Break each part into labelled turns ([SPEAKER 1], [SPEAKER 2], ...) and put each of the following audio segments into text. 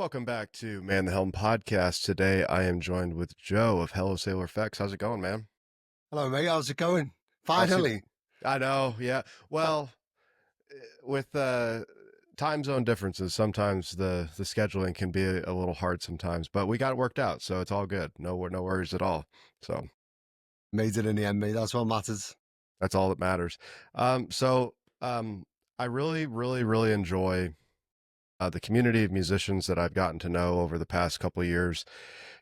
[SPEAKER 1] Welcome back to Man the Helm podcast. Today I am joined with Joe of Hello Sailor Fex. How's it going, man?
[SPEAKER 2] Hello, mate. How's it going?
[SPEAKER 1] Oh, super.
[SPEAKER 2] Finally.
[SPEAKER 1] I know, yeah. Well, with time zone differences, sometimes the scheduling can be a little hard sometimes, but we got it worked out, so it's all good. No worries at all. So
[SPEAKER 2] Made it in the end, mate. That's what matters.
[SPEAKER 1] that's all that matters. So I really enjoy the community of musicians that I've gotten to know over the past couple of years,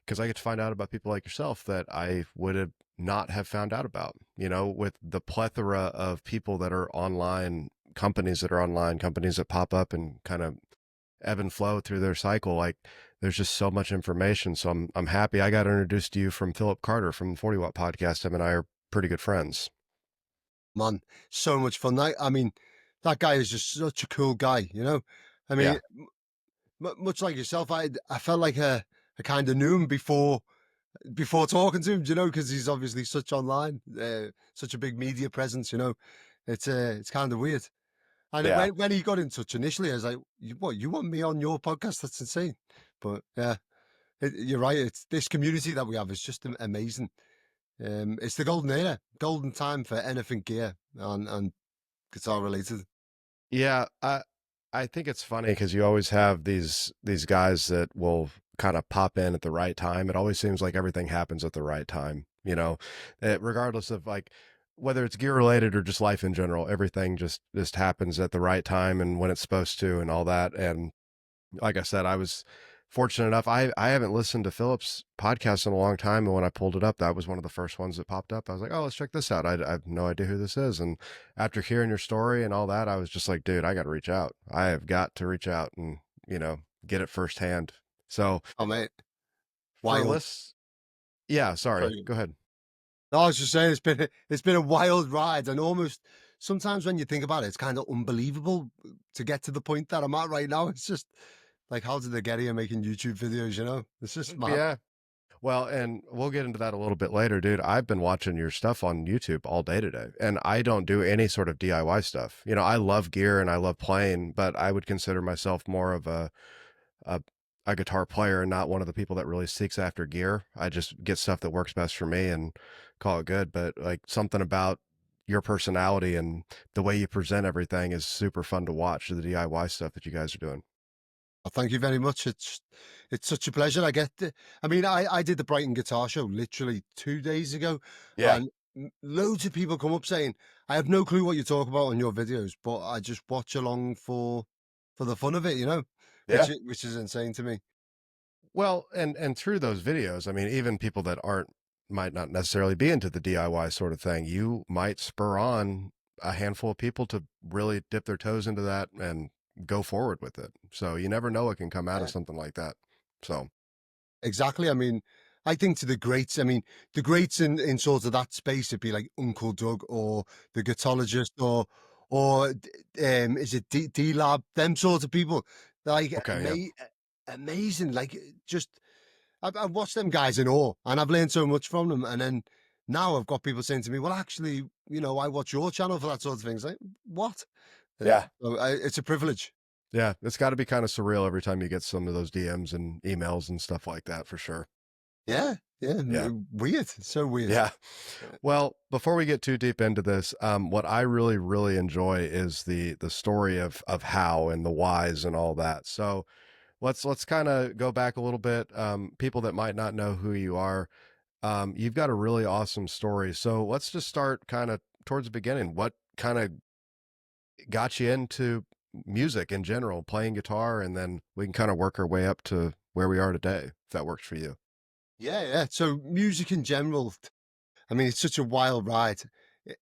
[SPEAKER 1] because I get to find out about people like yourself that I would have not have found out about, with the plethora of people that are online, companies that are online, companies that pop up and kind of ebb and flow through their cycle. Like there's just so much information. So I'm happy I got introduced to you from Philip Carter from the 40 Watt podcast. Him and I are pretty good friends.
[SPEAKER 2] Man, so much fun. I mean, that guy is just such a cool guy. I
[SPEAKER 1] Yeah.
[SPEAKER 2] mean, much like yourself, I felt like I kind of knew him before talking to him, because he's obviously such online, such a big media presence. It's kind of weird. And
[SPEAKER 1] Yeah.
[SPEAKER 2] when he got in touch initially, I was like, "What? You want me on your podcast? That's insane." But yeah, you're right. It's this community that we have is just amazing. It's the golden era, golden time for anything gear and guitar related.
[SPEAKER 1] Yeah. I think it's funny because you always have these guys that will kind of pop in at the right time. It always seems like everything happens at the right time, regardless of like whether it's gear related or just life in general, everything just happens at the right time and when it's supposed to and all that. And like I said, I was fortunate enough. I haven't listened to Philip's podcast in a long time, and when I pulled it up, that was one of the first ones that popped up. I was like, "Oh, let's check this out." I have no idea who this is, and after hearing your story and all that, I was just like, "Dude, I got to reach out. I have got to reach out and get it firsthand." So
[SPEAKER 2] Oh mate,
[SPEAKER 1] for
[SPEAKER 2] wild.
[SPEAKER 1] lists, yeah. Sorry,
[SPEAKER 2] Sorry.
[SPEAKER 1] go ahead.
[SPEAKER 2] No, I was just saying it's been a wild ride, and almost sometimes when you think about it, it's kind of unbelievable to get to the point that I'm at right now. It's just like, how did they get here making YouTube videos? It's just mad.
[SPEAKER 1] Yeah. Well, and we'll get into that a little bit later, dude. I've been watching your stuff on YouTube all day today, and I don't do any sort of DIY stuff. I love gear and I love playing, but I would consider myself more of a a guitar player and not one of the people that really seeks after gear. I just get stuff that works best for me and call it good. But like something about your personality and the way you present everything is super fun to watch, the DIY stuff that you guys are doing.
[SPEAKER 2] Oh, thank you very much. It's such a pleasure. I mean, I did the Brighton Guitar Show literally 2 days ago,
[SPEAKER 1] Yeah.
[SPEAKER 2] and loads of people come up saying, "I have no clue what you talk about on your videos, but I just watch along for the fun of it,"
[SPEAKER 1] Yeah.
[SPEAKER 2] which is insane to me.
[SPEAKER 1] Well, and through those videos, I mean, even people that aren't might not necessarily be into the DIY sort of thing, you might spur on a handful of people to really dip their toes into that and go forward with it. So you never know what can come out of
[SPEAKER 2] Yeah,
[SPEAKER 1] something like that. So,
[SPEAKER 2] exactly. I mean, I think to the greats. I mean, the greats in sort of that space, it'd be like Uncle Doug or the Guitologist or is it D Lab? Them sort of people, like
[SPEAKER 1] okay, yeah.
[SPEAKER 2] amazing. Like just I've watched them guys in awe, and I've learned so much from them. And then now I've got people saying to me, "Well, actually, I watch your channel for that sort of thing." It's like, what?
[SPEAKER 1] Yeah.
[SPEAKER 2] It's a privilege.
[SPEAKER 1] Yeah, it's got to be kind of surreal every time you get some of those DMs and emails and stuff like that for sure.
[SPEAKER 2] Yeah, yeah,
[SPEAKER 1] Yeah.
[SPEAKER 2] weird, so weird.
[SPEAKER 1] Yeah. Well, before we get too deep into this, what I really enjoy is the story of how and the whys and all that. So let's kind of go back a little bit. People that might not know who you are, you've got a really awesome story. So let's just start kind of towards the beginning. What kind of got you into music in general, playing guitar, and then we can kind of work our way up to where we are today, if that works for you.
[SPEAKER 2] Yeah, yeah. So music in general, I mean, it's such a wild ride.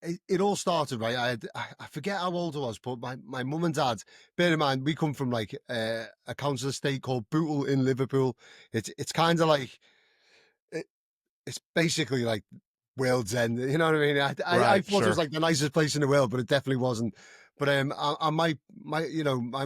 [SPEAKER 2] It all started right. I forget how old I was, but my mum and dad. Bear in mind, we come from like a council estate called Bootle in Liverpool. It's kind of like it's basically like world's end. You know what I mean? I
[SPEAKER 1] Right,
[SPEAKER 2] thought it was
[SPEAKER 1] sure.
[SPEAKER 2] like the nicest place in the world, but it definitely wasn't. But my my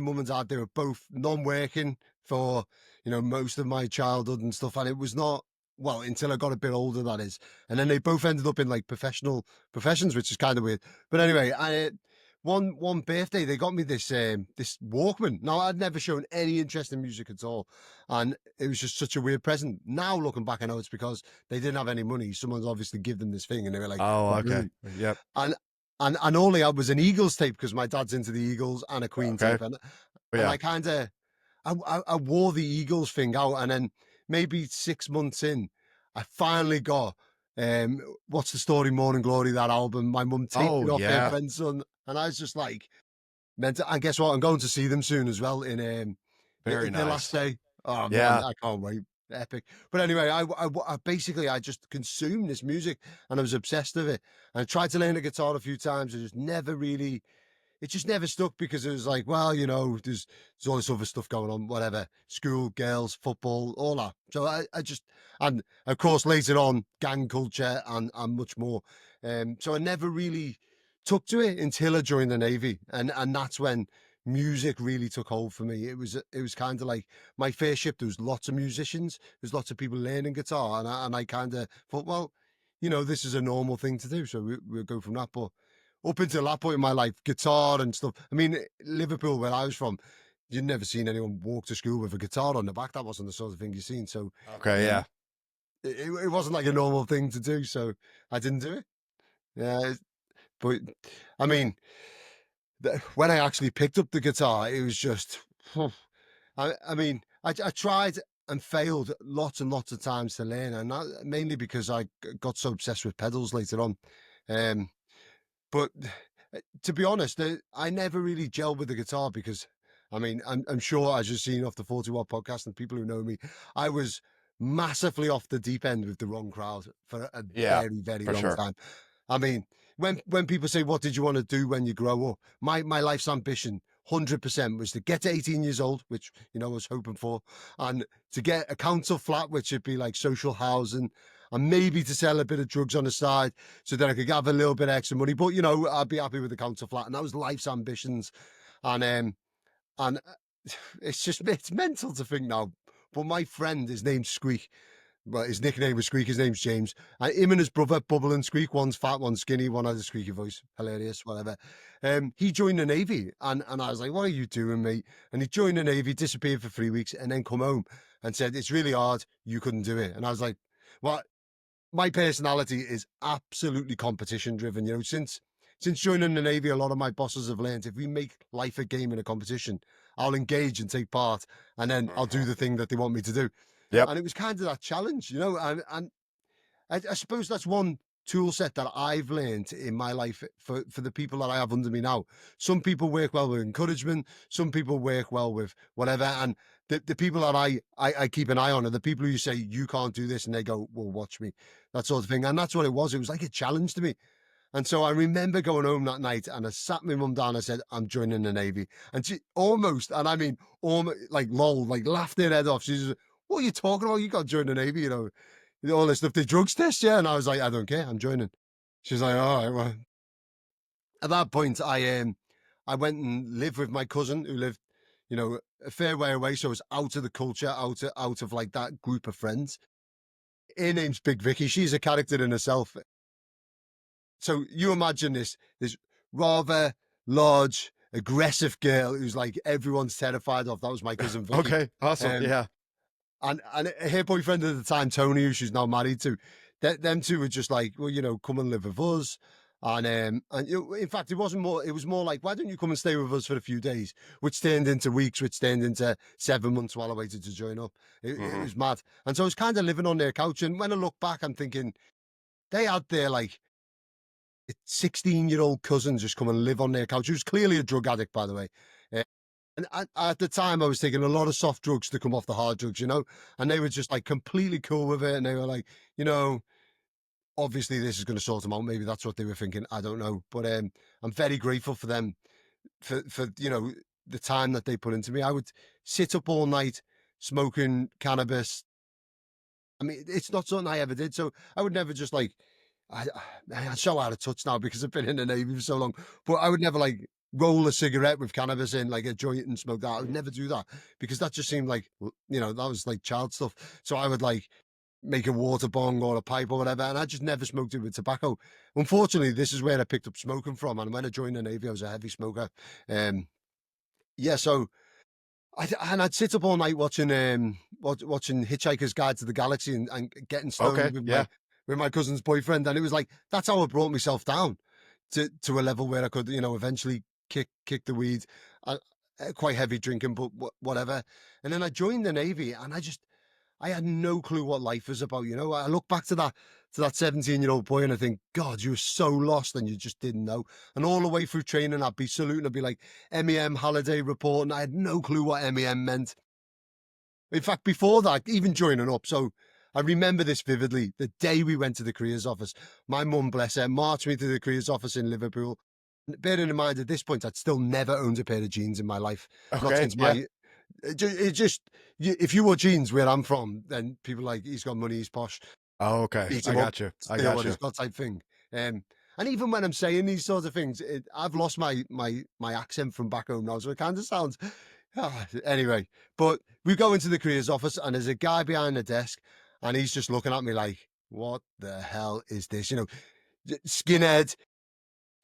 [SPEAKER 2] mum and dad, they were both non-working for most of my childhood and stuff, and it was not well until I got a bit older, that is. And then they both ended up in like professional professions, which is kind of weird. But anyway, one birthday, they got me this Walkman. Now, I'd never shown any interest in music at all, and it was just such a weird present. Now, looking back, I know it's because they didn't have any money. Someone's obviously give them this thing, and they were like,
[SPEAKER 1] Oh,
[SPEAKER 2] "Oh,
[SPEAKER 1] okay.
[SPEAKER 2] brilliant."
[SPEAKER 1] Yep.
[SPEAKER 2] And and all they had was an Eagles tape because my dad's into the Eagles, and a Queen
[SPEAKER 1] Okay.
[SPEAKER 2] tape, and
[SPEAKER 1] Yeah.
[SPEAKER 2] I kinda I wore the Eagles thing out, and then maybe 6 months in, I finally got, What's the Story, Morning Glory, that album. My mum taped
[SPEAKER 1] Oh,
[SPEAKER 2] it off her
[SPEAKER 1] yeah.
[SPEAKER 2] friend's son, and I was just like, meant to, and guess what? I'm going to see them soon as well in,
[SPEAKER 1] Very
[SPEAKER 2] their last
[SPEAKER 1] nice.
[SPEAKER 2] day. Oh, man,
[SPEAKER 1] Yeah.
[SPEAKER 2] I can't wait. Epic. But anyway, I basically, I just consumed this music, and I was obsessed with it. And I tried to learn the guitar a few times. I just never really it just never stuck because it was like, well, there's all this other stuff going on, whatever, school, girls, football, all that. So I just, and of course later on, gang culture and much more. So I never really took to it until I joined the Navy, and that's when music really took hold for me. It was kind of like my first ship. There was lots of musicians, there's lots of people learning guitar, and I kind of thought, well, this is a normal thing to do, so we'll go from that. But up until that point in my life, guitar and stuff. I mean, Liverpool, where I was from, you'd never seen anyone walk to school with a guitar on the back. That wasn't the sort of thing you seen. So
[SPEAKER 1] Okay,
[SPEAKER 2] um,
[SPEAKER 1] yeah.
[SPEAKER 2] it wasn't like a normal thing to do. So I didn't do it. Yeah, but I mean, when I actually picked up the guitar, it was just. I mean, I tried and failed lots and lots of times to learn, and that, mainly because I got so obsessed with pedals later on. Um, But to be honest, I never really gelled with the guitar because, I mean, I'm sure as you've seen off the 40 Watt podcast and people who know me, I was massively off the deep end with the wrong crowd for a
[SPEAKER 1] Yeah,
[SPEAKER 2] very, very
[SPEAKER 1] for
[SPEAKER 2] long
[SPEAKER 1] sure.
[SPEAKER 2] time. I mean, when people say, "What did you want to do when you grow up?" My life's ambition, 100%, was to get to 18 years old, which I was hoping for, and to get a council flat, which would be like social housing, and maybe to sell a bit of drugs on the side, so that I could have a little bit extra money. But I'd be happy with the council flat, and that was life's ambitions. And it's mental to think now. But my friend, his name's Squeak. Well, his nickname was Squeak. His name's James. And him and his brother, Bubble and Squeak. One's fat, one's skinny. One has a squeaky voice. Hilarious, whatever. He joined the Navy, and I was like, "What are you doing, mate?" And he joined the Navy, disappeared for 3 weeks, and then come home and said, "It's really hard. You couldn't do it." And I was like, "Well, my personality is absolutely competition driven. Since joining the Navy, a lot of my bosses have learned if we make life a game in a competition, I'll engage and take part, and then I'll do
[SPEAKER 1] Mhm.
[SPEAKER 2] the thing that they want me to do."
[SPEAKER 1] Yep.
[SPEAKER 2] And it was kind of that challenge, and I suppose that's one tool set that I've learned in my life for the people that I have under me now. Some people work well with encouragement, some people work well with whatever. And the people that I keep an eye on are the people who say, "You can't do this," and they go, "Well, watch me," that sort of thing. And that's what it was. It was like a challenge to me. And so I remember going home that night and I sat my mum down. I said, "I'm joining the Navy." And she almost, and I mean, almost like lol, like laughed her head off. She's, "What are you talking about? You got to join the Navy, all this stuff, the drugs test, yeah." And I was like, "I don't care. I'm joining." She's like, "All right, well." At that point, I went and lived with my cousin who lived, a fair way away. So I was out of the culture, out of like that group of friends. Her name's Big Vicky. She's a character in herself. So you imagine this rather large, aggressive girl who's like everyone's terrified of. That was my cousin Vicky.
[SPEAKER 1] Okay, awesome,
[SPEAKER 2] Um,
[SPEAKER 1] yeah.
[SPEAKER 2] and her boyfriend at the time, Tony, who she's now married to, them two were just like, "Well, come and live with us." And in fact, it was more like, "Why don't you come and stay with us for a few days?" Which turned into weeks, which turned into 7 months while I waited to join up. It
[SPEAKER 1] Mhm.
[SPEAKER 2] was mad. And so I was kind of living on their couch. And when I look back, I'm thinking they had their like 16-year-old cousin just come and live on their couch, who's clearly a drug addict, by the way. Uh, and at the time, I was taking a lot of soft drugs to come off the hard drugs, and they were just like completely cool with it. And they were like, obviously this is going to sort them out. Maybe that's what they were thinking. I don't know. But I'm very grateful for them for the time that they put into me. I would sit up all night smoking cannabis. I mean, it's not something I ever did. So I would never just like, I, I'm so out of touch now because I've been in the Navy for so long, but I would never like roll a cigarette with cannabis in, like a joint, and smoke that. I would never do that because that just seemed like, that was like child stuff. So I would like make a water bong or a pipe or whatever, and I just never smoked it with tobacco. Unfortunately, this is where I picked up smoking from, and when I joined the Navy, I was a heavy smoker. Um, yeah, so I'd sit up all night watching watching Hitchhiker's Guide to the Galaxy and getting
[SPEAKER 1] Okay,
[SPEAKER 2] stoned
[SPEAKER 1] yeah.
[SPEAKER 2] with my cousin's boyfriend, and it was like that's how I brought myself down to a level where I could, eventually kick the weed. Uh, Quite heavy drinking, but whatever. And then I joined the Navy, and I had no clue what life was about. I look back to that 17-year-old boy, and I think, God, you were so lost, and you just didn't know. And all the way through training, I'd be saluting, I'd be like MEM Halliday report, and I had no clue what MEM meant. In fact, before that, even joining up, so I remember this vividly. The day we went to the careers office, my mum, bless her, marched me to the careers office in Liverpool. Bearing in mind, at this point, I'd still never owned a pair of jeans in my life. Not
[SPEAKER 1] Okay,
[SPEAKER 2] since
[SPEAKER 1] yeah.
[SPEAKER 2] it just, if you wore jeans where I'm from, then people are like, he's got money, he's posh,
[SPEAKER 1] Oh, okay.
[SPEAKER 2] beat
[SPEAKER 1] I
[SPEAKER 2] him up,
[SPEAKER 1] got you. I
[SPEAKER 2] steal
[SPEAKER 1] got
[SPEAKER 2] what
[SPEAKER 1] you.
[SPEAKER 2] he's got type thing. And even when I'm saying these sorts of things, I've lost my accent from back home now, so it kind of sounds. Anyway, but we go into the careers office, and there's a guy behind the desk, and he's just looking at me like, "What the hell is this?" Skinhead,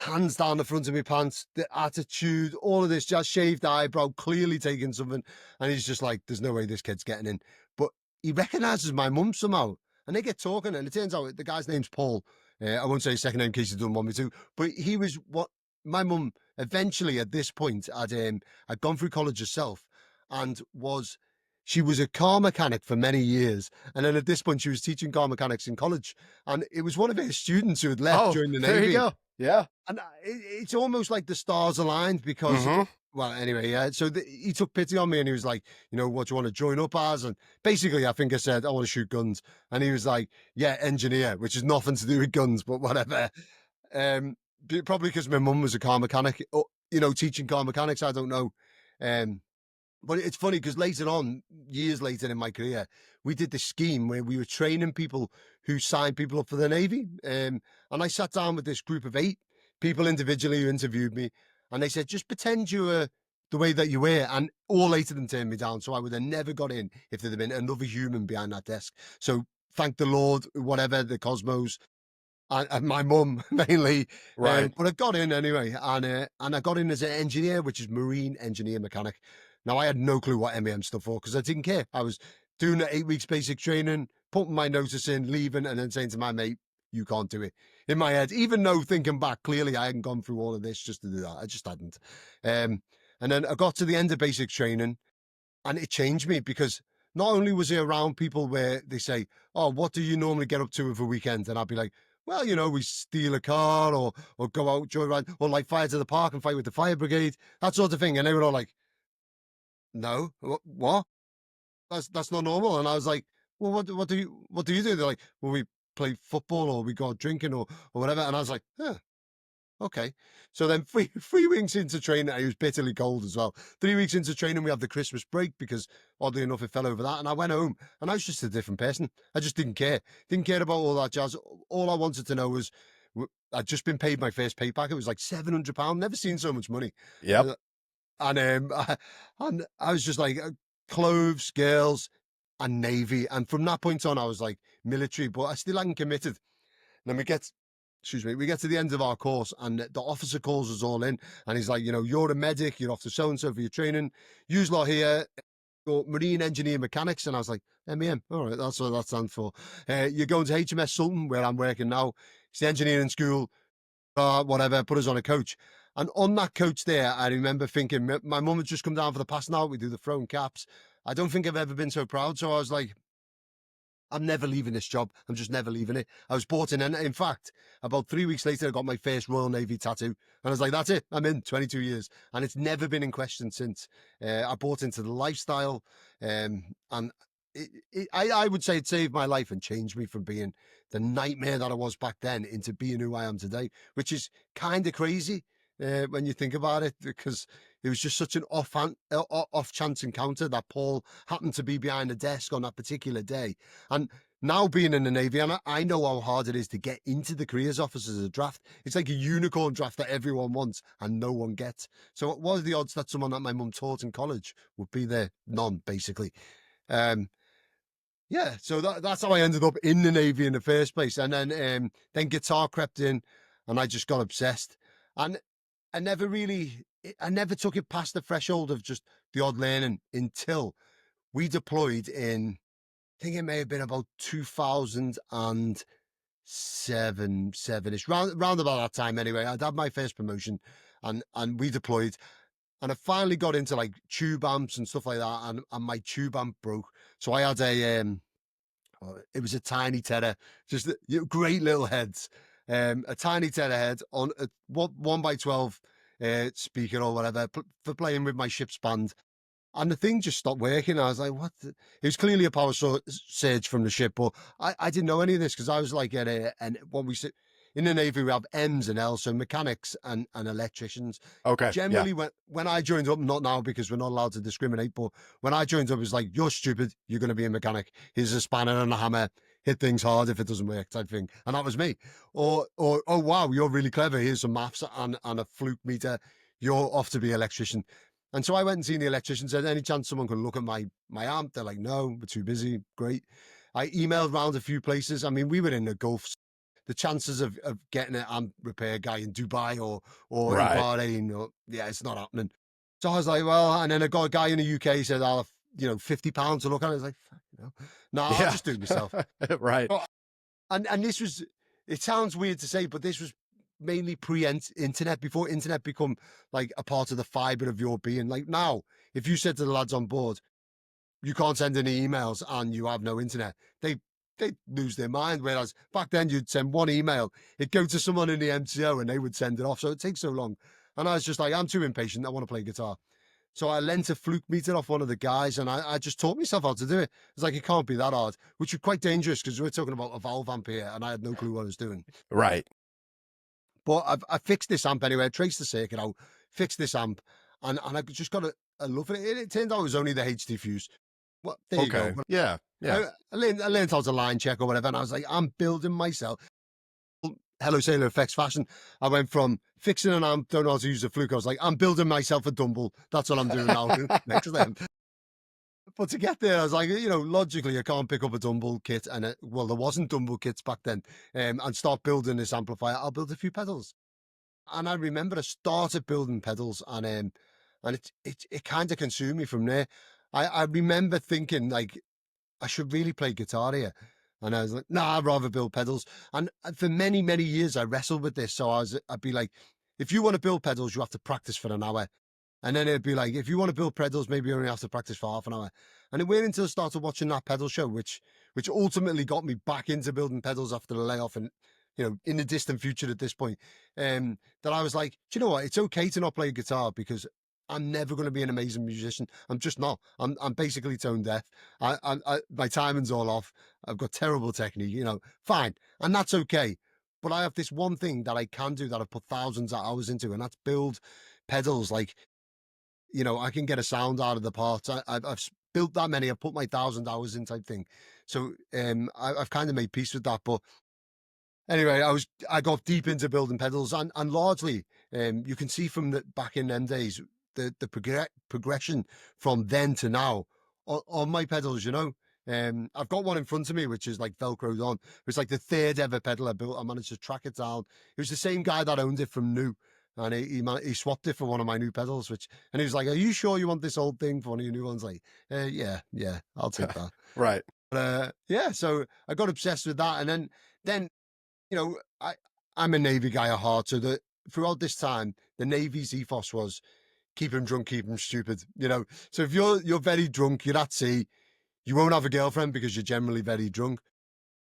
[SPEAKER 2] hands down the front of my pants, the attitude, all of this, just shaved eyebrow, clearly taking something. And he's just like, there's no way this kid's getting in. But he recognizes my mum somehow. And they get talking. And it turns out the guy's name's Paul. I won't say his second name in case he doesn't want me to. But he was what my mum eventually at this point had gone through college herself and she was a car mechanic for many years. And then at this point, she was teaching car mechanics in college. And it was one of her students who had left
[SPEAKER 1] Oh,
[SPEAKER 2] during the
[SPEAKER 1] there you
[SPEAKER 2] Navy.
[SPEAKER 1] go. Yeah.
[SPEAKER 2] And it's almost like the stars aligned because,
[SPEAKER 1] Mhm.
[SPEAKER 2] well, anyway, yeah. So he took pity on me, and he was like, what do you want to join up as? And basically, I think I said, I want to shoot guns. And he was like, yeah, engineer, which is nothing to do with guns, but whatever. Probably because my mum was a car mechanic, teaching car mechanics. I don't know. Um, but it's funny because later on, years later in my career, we did this scheme where we were training people who signed people up for the Navy. And I sat down with this group of 8 people individually who interviewed me. And they said, just pretend you were the way that you were. And all 8 of them turned me down. So I would have never got in if there'd have been another human behind that desk. So thank the Lord, whatever, the cosmos, and my mum mainly.
[SPEAKER 1] Right.
[SPEAKER 2] But I got in anyway, and I got in as an engineer, which is marine engineer mechanic. Now I had no clue what MEM stood for because I didn't care. I was doing the 8 weeks basic training, putting my notice in, leaving, and then saying to my mate, "You can't do it." In my head, even though thinking back, clearly I hadn't gone through all of this just to do that. I just hadn't. And then I got to the end of basic training, and it changed me because not only was it around people where they say, "Oh, what do you normally get up to over weekends?" And I'd be like, "Well, we steal a car or go out joyride or like fire to the park and fight with the fire brigade, that sort of thing." And they were all like, "No, what? That's not normal." And I was like, "Well, what do you do?" They're like, "Well, we play football or we go out drinking or whatever." And I was like, "Huh. Okay." So then three weeks into training, it was bitterly cold as well. 3 weeks into training, we had the Christmas break because oddly enough, it fell over that. And I went home and I was just a different person. I just didn't care. Didn't care about all that jazz. All I wanted to know was I'd just been paid my first pay pack. It was like £700. Never seen so much money.
[SPEAKER 1] Yep.
[SPEAKER 2] Uh, and I was just like clothes, girls, and Navy. And from that point on, I was like military, but I still hadn't committed. Then we get to the end of our course, and the officer calls us all in, and he's like, you're a medic, you're off to so and so for your training. Use lot here, your marine engineer mechanics, and I was like, MEM. All right, that's what that stands for. You're going to HMS Sultan, where I'm working now. It's the engineering school, whatever. Put us on a coach, and on that coach there, I remember thinking, my mum had just come down for the passing out. We do the throwing caps. I don't think I've ever been so proud. So I was like, I'm never leaving this job. I'm just never leaving it. I was bought in. And in fact, about 3 weeks later, I got my first Royal Navy tattoo. And I was like, that's it. I'm in 22 years. And it's never been in question since. I bought into the lifestyle. And I would say it saved my life and changed me from being the nightmare that I was back then into being who I am today, which is kind of crazy when you think about it, because it was just such an off chance encounter that Paul happened to be behind the desk on that particular day. And now being in the Navy, and I know how hard it is to get into the careers officers as a draft. It's like a unicorn draft that everyone wants and no one gets. So what are the odds that someone that my mum taught in college would be there? None, basically. Um, Yeah, so that's how I ended up in the Navy in the first place, and then guitar crept in, and I just got obsessed, and I never took it past the threshold of just the odd learning until we deployed in, I think it may have been about 7-ish, round about that time anyway. I'd had my first promotion, and we deployed, and I finally got into like tube amps and stuff like that, and my tube amp broke. So I had it was a tiny tenor, just great little heads. A tiny tenor head on a 1 by 12 speaker or whatever for playing with my ship's band, and the thing just stopped working. I was like, "What?" It was clearly a surge from the ship, but I didn't know any of this because I was like at and what we sit in the Navy, we have M's and L's, so mechanics and electricians.
[SPEAKER 1] Okay, yeah,
[SPEAKER 2] Generally, when I joined up, not now because we're not allowed to discriminate, but when I joined up, it was like, "You're stupid. You're going to be a mechanic. Here's a spanner and a hammer. Hit things hard if it doesn't work," type thing. And that was me. Or oh wow, you're really clever. Here's some maths and a fluke meter. You're off to be electrician. And so I went and seen the electrician, said, "Any chance someone can look at my amp?" They're like, "No, we're too busy." Great. I emailed around a few places. I mean, we were in the Gulf. The chances of getting an amp repair guy in Dubai or in
[SPEAKER 1] right.
[SPEAKER 2] Bahrain, yeah, it's not happening. So I was like, well, and then I got a guy in the UK said, "I'll have, £50 to look at it." I was like, "Fuck, no, I'll
[SPEAKER 1] Yeah,
[SPEAKER 2] just do it myself."
[SPEAKER 1] right.
[SPEAKER 2] Oh, and this was, it sounds weird to say, but this was mainly pre-internet, before internet become like a part of the fiber of your being. Like now, if you said to the lads on board, you can't send any emails and you have no internet, they lose their mind. Whereas back then, you'd send one email, it'd go to someone in the MTO, and they would send it off. So it takes so long. And I was just like, I'm too impatient. I want to play guitar. So I lent a fluke meter off one of the guys, and I just taught myself how to do it. It's like, it can't be that hard, which was quite dangerous because we're talking about a valve amp here, and I had no clue what I was doing.
[SPEAKER 1] Right.
[SPEAKER 2] But I fixed this amp anyway. I traced the circuit out, fixed this amp, and I just got a love of it. It turned out it was only the HD fuse. Well, there you go.
[SPEAKER 1] Okay. Yeah, yeah.
[SPEAKER 2] I learned how to line check or whatever, and I was like, I'm building myself. Hello Sailor Effects fashion. I went from fixing an amp, don't know how to use a fluke. I was like, I'm building myself a Dumble. That's what I'm doing now. Next to them. But to get there, I was like, logically, I can't pick up a Dumble kit, and well, there wasn't Dumble kits back then, and start building this amplifier. I'll build a few pedals. And I remember I started building pedals, and it kind of consumed me from there. I remember thinking like, I should really play guitar here. And I was like, nah, I'd rather build pedals. And for many, many years, I wrestled with this. So I'd be like, if you want to build pedals, you have to practice for an hour. And then it'd be like, if you want to build pedals, maybe you only have to practice for half an hour. And it went until I started watching that pedal show, which ultimately got me back into building pedals after the layoff, and in the distant future at this point. That I was like, do you know what? It's okay to not play guitar because I'm never going to be an amazing musician. I'm just not. I'm basically tone deaf. My timing's all off. I've got terrible technique. Fine, and that's okay. But I have this one thing that I can do that I've put thousands of hours into, and that's build pedals. Like, I can get a sound out of the parts. I've built that many. I've put my 1,000 hours in, type thing. So I've kind of made peace with that. But anyway, I got deep into building pedals, and largely, you can see from the back in them days the progression from then to now on my pedals. I've got one in front of me which is like velcroed on. It's like the third ever pedal I built. I managed to track it down. It was the same guy that owned it from new, and he swapped it for one of my new pedals. And he was like, "Are you sure you want this old thing for one of your new ones?" Like, yeah, I'll take that.
[SPEAKER 1] Right.
[SPEAKER 2] But yeah, so I got obsessed with that, and then you know, I I'm a Navy guy at heart, so that throughout this time, the Navy's ethos was keep him drunk, keep him stupid. So if you're very drunk, you're at sea, you won't have a girlfriend because you're generally very drunk.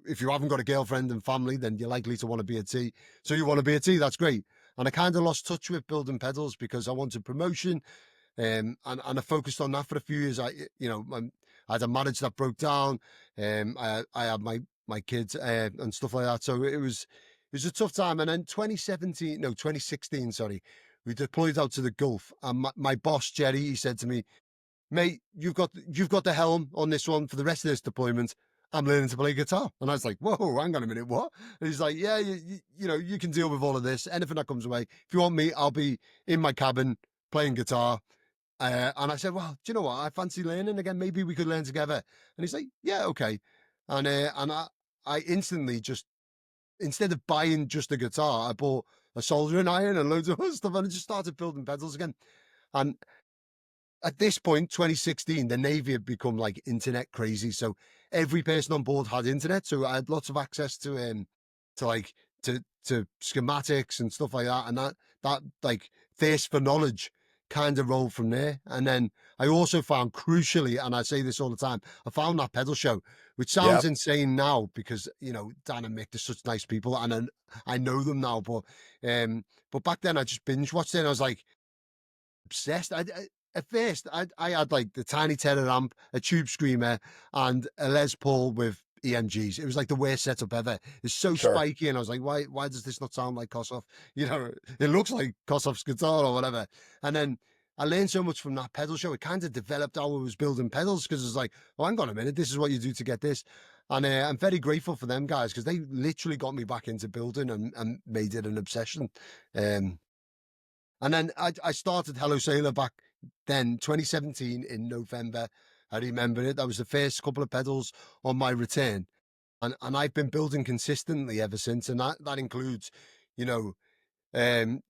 [SPEAKER 2] If you haven't got a girlfriend and family, then you're likely to want to be at sea. So you want to be at sea, that's great. And I kind of lost touch with building pedals because I wanted promotion, and I focused on that for a few years. I had a marriage that broke down. I had my kids and stuff like that. So it was a tough time. And then 2017, no, 2016, sorry, we deployed out to the Gulf. And my boss Jerry, he said to me, "Mate, you've got the helm on this one for the rest of this deployment. I'm learning to play guitar." And I was like, "Whoa, hang on a minute, what?" And he's like, "Yeah, you can deal with all of this. Anything that comes away. If you want me, I'll be in my cabin playing guitar, And I said, well, do you know what? I fancy learning again. Maybe we could learn together. And he's like, yeah, okay. And I instantly just, instead of buying just a guitar, I bought a soldering iron and loads of other stuff, and I just started building pedals again. And at this point, 2016, the Navy had become like internet crazy. So every person on board had internet. So I had lots of access to like, to schematics and stuff like that. And that like thirst for knowledge kind of rolled from there. And then I also found, crucially, and I say this all the time, I found that pedal show, which sounds
[SPEAKER 1] Yep.
[SPEAKER 2] insane now because, Dan and Mick, they're such nice people, and I know them now. But back then I just binge watched it and I was like, obsessed. At first, I had like the tiny tenor amp, a tube screamer, and a Les Paul with EMGs. It was like the worst setup ever. It's so
[SPEAKER 1] Sure.
[SPEAKER 2] spiky, and I was like, why does this not sound like Kossoff? It looks like Kossoff's guitar or whatever. And then I learned so much from that pedal show. It kind of developed how I was building pedals because it's like, oh, hang on a minute, this is what you do to get this. And I'm very grateful for them guys because they literally got me back into building and made it an obsession. Um, and then I started Hello Sailor back then, 2017 in November. I remember it. That was the first couple of pedals on my return. And I've been building consistently ever since. And that includes, you know, um,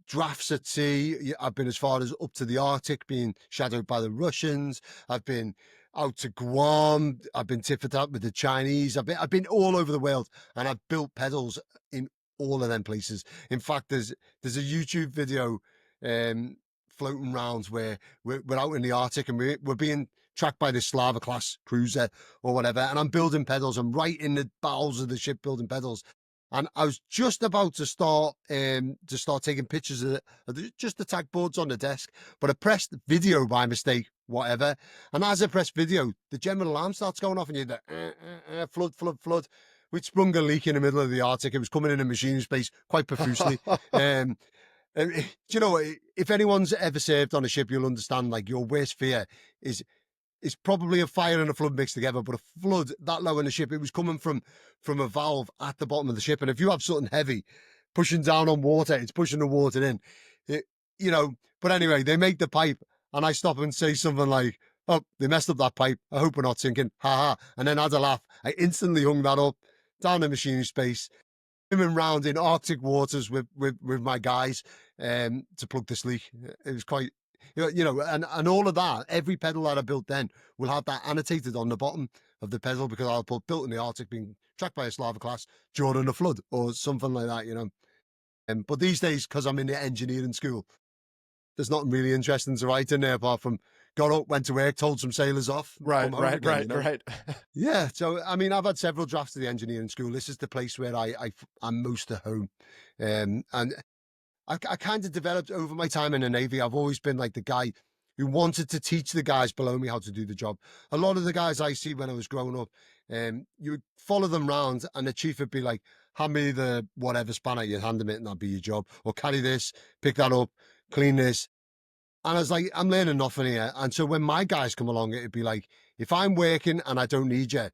[SPEAKER 2] drafts at sea. I've been as far as up to the Arctic, being shadowed by the Russians. I've been out to Guam. I've been tit for tat with the Chinese. I've been all over the world, and I've built pedals in all of them places. In fact, there's a YouTube video um, floating around where we're out in the Arctic and we're being tracked by this Slava class cruiser or whatever, and I'm building pedals. I'm right in the bowels of the ship building pedals. And I was just about to start taking pictures of just the tag boards on the desk, but I pressed video by mistake, whatever. And as I pressed video, the general alarm starts going off, and you're the flood, flood, flood. We'd sprung a leak in the middle of the Arctic. It was coming in a machine space quite profusely. Um, do you know, if anyone's ever served on a ship, you'll understand. Like, your worst fear is it's probably a fire and a flood mixed together, but a flood that low in the ship, it was coming from a valve at the bottom of the ship. And if you have something heavy pushing down on water, it's pushing the water in. It, but anyway, they make the pipe, and I stop and say something like, "Oh, they messed up that pipe. I hope we're not sinking." Ha ha. And then as a laugh, I instantly hung that up down the machinery space, swimming around in Arctic waters with my guys to plug this leak. It was quite, and all of that. Every pedal that I built then will have that annotated on the bottom of the pedal because I'll put built in the Arctic, being tracked by a Slava class during a flood or something like that. But these days, because I'm in the engineering school, there's nothing really interesting to write in there apart from got up, went to work, told some sailors off,
[SPEAKER 1] Right,
[SPEAKER 2] come home
[SPEAKER 1] right,
[SPEAKER 2] again.
[SPEAKER 1] right, right.
[SPEAKER 2] Yeah, so I mean, I've had several drafts of the engineering school. This is the place where I'm most at home, and I kind of developed over my time in the Navy. I've always been like the guy who wanted to teach the guys below me how to do the job. A lot of the guys I see when I was growing up, you would follow them round, and the chief would be like, "Hand me the whatever spanner." You'd hand them it, and that'd be your job. Or carry this, pick that up, clean this. And I was like, I'm learning nothing here. And so when my guys come along, it'd be like, if I'm working and I don't need you,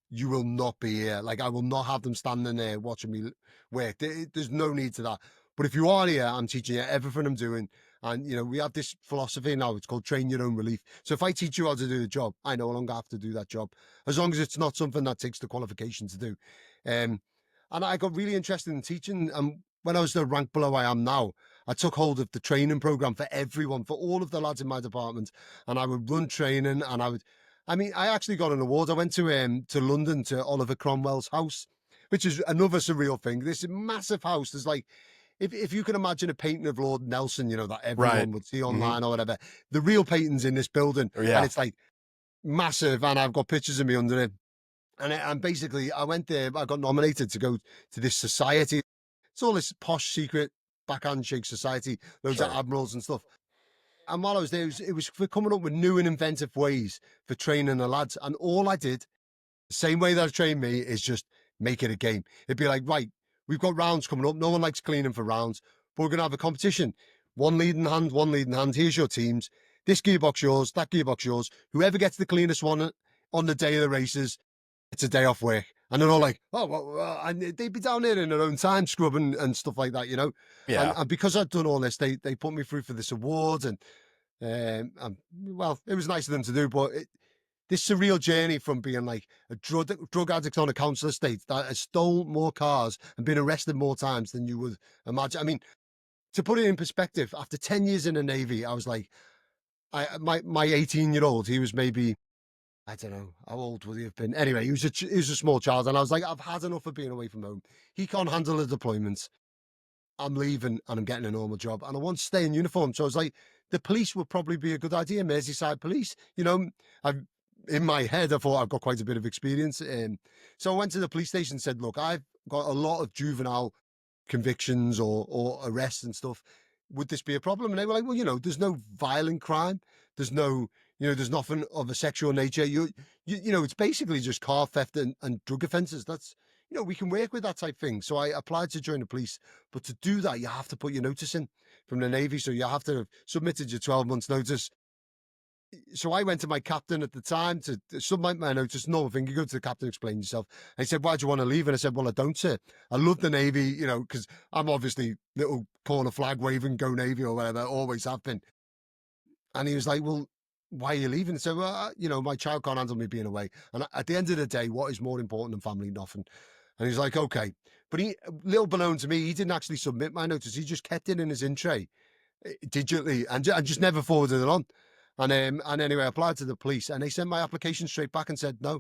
[SPEAKER 2] you will not be here. Like, I will not have them standing there watching me work. There's no need to that. But if you are here, I'm teaching you everything I'm doing. And, we have this philosophy now. It's called train your own relief. So if I teach you how to do the job, I no longer have to do that job, as long as it's not something that takes the qualification to do. Um, and I got really interested in teaching. And when I was the rank below I am now, I took hold of the training program for everyone, for all of the lads in my department. And I would run training, and I actually got an award. I went to London to Oliver Cromwell's house, which is another surreal thing. This massive house. There's like, if you can imagine a painting of Lord Nelson, that
[SPEAKER 1] Right.
[SPEAKER 2] everyone would see
[SPEAKER 1] Mhm.
[SPEAKER 2] online or whatever, the real painting's in this building, and
[SPEAKER 1] Yeah,
[SPEAKER 2] it's like massive. And I've got pictures of me under it. And basically, I went there. I got nominated to go to this society. It's all this posh secret backhand shake society, loads of
[SPEAKER 1] sure.
[SPEAKER 2] admirals and stuff. And while I was there, it was for coming up with new and inventive ways for training the lads. And all I did, the same way that I trained me, is just make it a game. It'd be like, right, we've got rounds coming up. No one likes cleaning for rounds, but we're going to have a competition. One leading hand, one leading hand. Here's your teams. This gearbox yours, that gearbox yours. Whoever gets the cleanest one on the day of the races, it's a day off work. And they're all like, oh, well, and they'd be down there in their own time scrubbing and stuff like that. And,
[SPEAKER 1] Yeah.
[SPEAKER 2] and because I'd done all this, they put me through for this award. And Well, it was nice of them to do, but this surreal journey from being like a drug addict on a council estate that has stole more cars and been arrested more times than you would imagine. I mean, to put it in perspective, after 10 years in the Navy, I was like, my 18-year-old, he was maybe, I don't know, how old would he have been? Anyway, he was a small child, and I was like, I've had enough of being away from home. He can't handle the deployments. I'm leaving and I'm getting a normal job and I want to stay in uniform. So I was like, the police would probably be a good idea, Merseyside police. I've in my head, I thought I've got quite a bit of experience. So I went to the police station and said, look, I've got a lot of juvenile convictions or arrests and stuff. Would this be a problem? And they were like, well, there's no violent crime. There's no, there's nothing of a sexual nature. It's basically just car theft and drug offences. That's, we can work with that type thing. So I applied to join the police, but to do that, you have to put your notice in from the Navy. So you have to have submitted your 12 months notice. So I went to my captain at the time to submit my notice. No thing. You go to the captain, explain yourself. And he said, why do you want to leave? And I said, well, I don't, sir. I love the Navy, because I'm obviously little corner flag waving, go Navy or whatever, always have been. And he was like, well, why are you leaving? I said, well, my child can't handle me being away. And at the end of the day, what is more important than family? Nothing. And he's like, okay. But little beknown to me, he didn't actually submit my notice. He just kept it in his in tray digitally and just never forwarded it on. And anyway, I applied to the police and they sent my application straight back and said, no,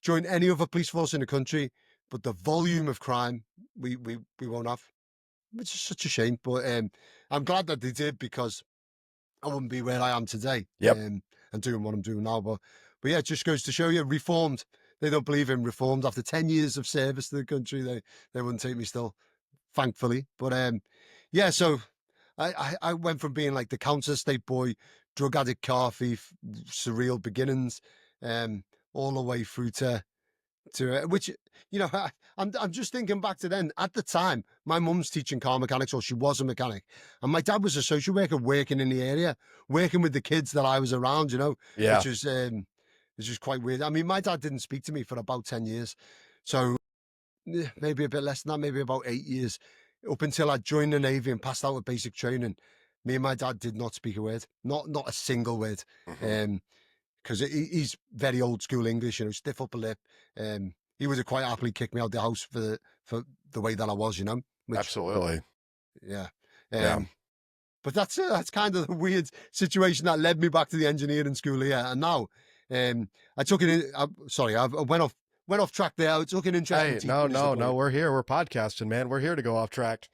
[SPEAKER 2] join any other police force in the country, but the volume of crime we won't have, which is such a shame. But I'm glad that they did because I wouldn't be where I am today
[SPEAKER 1] Yep.
[SPEAKER 2] and doing what I'm doing now. But yeah, it just goes to show you, reformed. They don't believe in reformed. After 10 years of service to the country, they wouldn't take me still, thankfully. But yeah, so I went from being like the council estate boy, drug addict, car thief, surreal beginnings, all the way through to which I'm just thinking back to then. At the time, my mum's teaching car mechanics, or she was a mechanic, and my dad was a social worker working in the area, working with the kids that I was around.
[SPEAKER 1] Yeah.
[SPEAKER 2] Which is just quite weird. I mean, my dad didn't speak to me for about 10 years, so maybe a bit less than that, maybe about 8 years, up until I joined the Navy and passed out with basic training. Me and my dad did not speak a word, not a single word.
[SPEAKER 1] Hmm.
[SPEAKER 2] Because he's very old school English, stiff upper lip. He would have quite happily kicked me out the house for the way that I was, which,
[SPEAKER 1] Absolutely.
[SPEAKER 2] yeah.
[SPEAKER 1] Yeah.
[SPEAKER 2] But that's kind of the weird situation that led me back to the engineering school here. And now, I took it in. Sorry, I went off track there. I took an interest in
[SPEAKER 1] Hey,
[SPEAKER 2] teaching
[SPEAKER 1] no,
[SPEAKER 2] at some
[SPEAKER 1] no,
[SPEAKER 2] point.
[SPEAKER 1] no. We're here. We're podcasting, man. We're here to go off track.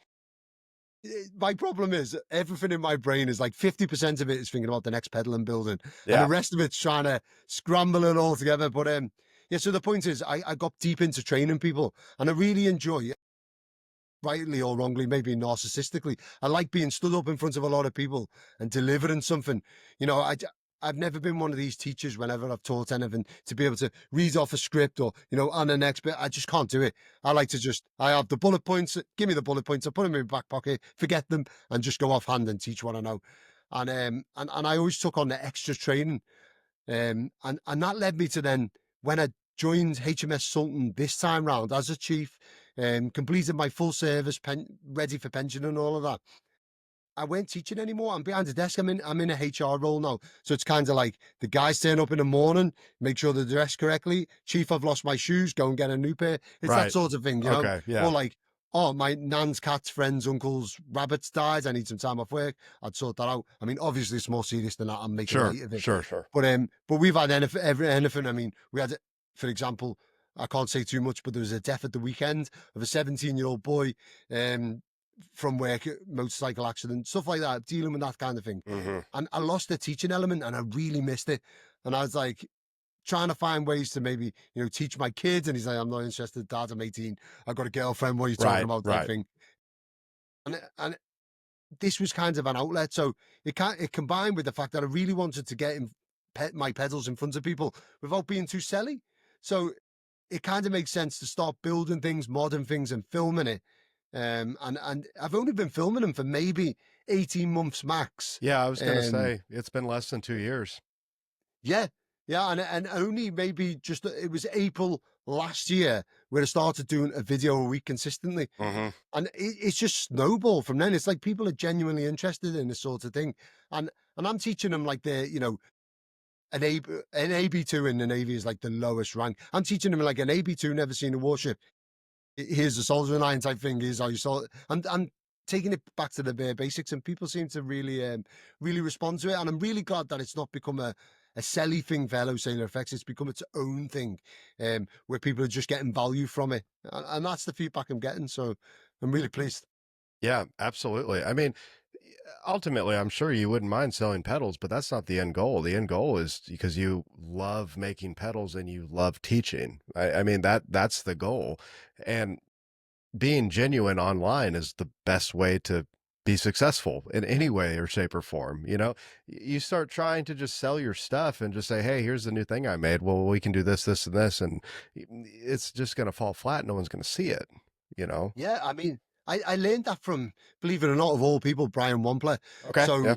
[SPEAKER 2] My problem is everything in my brain is like 50% of it is thinking about the next pedal and building, and the
[SPEAKER 1] Yeah.
[SPEAKER 2] rest of it's trying to scramble it all together. But yeah. So the point is, I got deep into training people, and I really enjoy it. Rightly or wrongly, maybe narcissistically, I like being stood up in front of a lot of people and delivering something. I've never been one of these teachers whenever I've taught anything to be able to read off a script or, on the next bit. I just can't do it. I like to I have the bullet points, give me the bullet points, I put them in my back pocket, forget them and just go offhand and teach what I know. And I always took on the extra training. And that led me to then, when I joined HMS Sultan this time round as a chief, completed my full service, ready for pension and all of that. I weren't teaching anymore. I'm behind the desk. I'm in a HR role now. So it's kind of like the guys turn up in the morning, make sure they're dressed correctly. Chief, I've lost my shoes, go and get a new pair. It's that
[SPEAKER 1] Right.
[SPEAKER 2] sort of thing,
[SPEAKER 1] Okay.
[SPEAKER 2] Or
[SPEAKER 1] Yeah.
[SPEAKER 2] like, oh, my nan's cat's friends, uncle's rabbits died. I need some time off work. I'd sort that out. I mean, obviously it's more serious than that. I'm making
[SPEAKER 1] Sure.
[SPEAKER 2] light of it.
[SPEAKER 1] Sure. Sure.
[SPEAKER 2] But we've had anything. I mean, we had, for example, I can't say too much, but there was a death at the weekend of a 17-year-old boy, from work, motorcycle accident, stuff like that, dealing with that kind of thing.
[SPEAKER 1] Hmm.
[SPEAKER 2] And I lost the teaching element and I really missed it. And I was like trying to find ways to maybe, teach my kids. And he's like, I'm not interested, Dad, I'm 18. I've got a girlfriend. What are you talking
[SPEAKER 1] Right.
[SPEAKER 2] about? Type
[SPEAKER 1] Right.
[SPEAKER 2] thing. And this was kind of an outlet. So it combined with the fact that I really wanted to get my pedals in front of people without being too silly. So it kind of makes sense to start building things, modern things, and filming it. And I've only been filming them for maybe 18 months max.
[SPEAKER 1] Yeah. I was going to
[SPEAKER 2] Um,
[SPEAKER 1] say it's been less than 2 years.
[SPEAKER 2] yeah, Yeah, and only maybe just it was April last year where I started doing a video a week consistently,
[SPEAKER 1] Mhm.
[SPEAKER 2] and it's just snowballed from then. It's like people are genuinely interested in this sort of thing, and I'm teaching them like an AB2 in the Navy is like the lowest rank. I'm teaching them like an AB2, never seen a warship. Here's the soldering iron type thing. Here's how you solve it. I'm taking it back to the bare basics, and people seem to really respond to it. And I'm really glad that it's not become a selly thing for Hello Sailor Effects. It's become its own thing, where people are just getting value from it, and that's the feedback I'm getting. So I'm really pleased.
[SPEAKER 1] Yeah, absolutely. I mean, ultimately, I'm sure you wouldn't mind selling pedals, but that's not the end goal. The end goal is because you love making pedals and you love teaching. I mean, that's the goal. And being genuine online is the best way to be successful in any way or shape or form. You know, you start trying to just sell your stuff and just say, hey, here's the new thing I made. Well, we can do this, this, and this. And it's just going to fall flat. No one's going to see it, you know?
[SPEAKER 2] Yeah, I mean, I learned that from, believe it or not, of all people, Brian Wampler.
[SPEAKER 1] Okay. Yeah.
[SPEAKER 2] So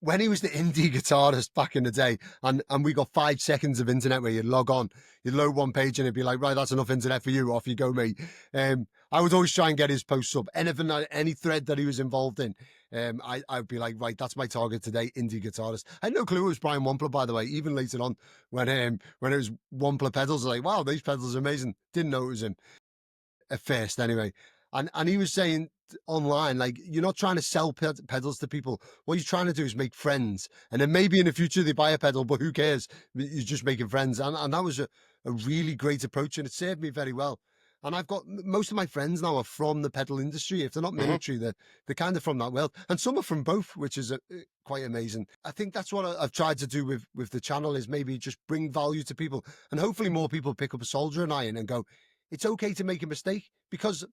[SPEAKER 2] when he was the indie guitarist back in the day, and we got 5 seconds of internet where you'd log on, you'd load one page and it'd be like, right, that's enough internet for you. Off you go, mate. I would always try and get his posts up. Anything, any thread that he was involved in, I'd be like, right, that's my target today, indie guitarist. I had no clue it was Brian Wampler, by the way. Even later on, when it was Wampler pedals, I was like, wow, these pedals are amazing. Didn't know it was him at first anyway. And he was saying online, like, you're not trying to sell pedals to people. What you're trying to do is make friends. And then maybe in the future they buy a pedal, but who cares? You're just making friends. And that was a really great approach, and it served me very well. And I've got most of my friends now are from the pedal industry. If they're not
[SPEAKER 1] Hmm.
[SPEAKER 2] military, they're kind of from that world. And some are from both, which is quite amazing. I think that's what I've tried to do with the channel, is maybe just bring value to people. And hopefully more people pick up a soldier and iron and go, it's okay to make a mistake, because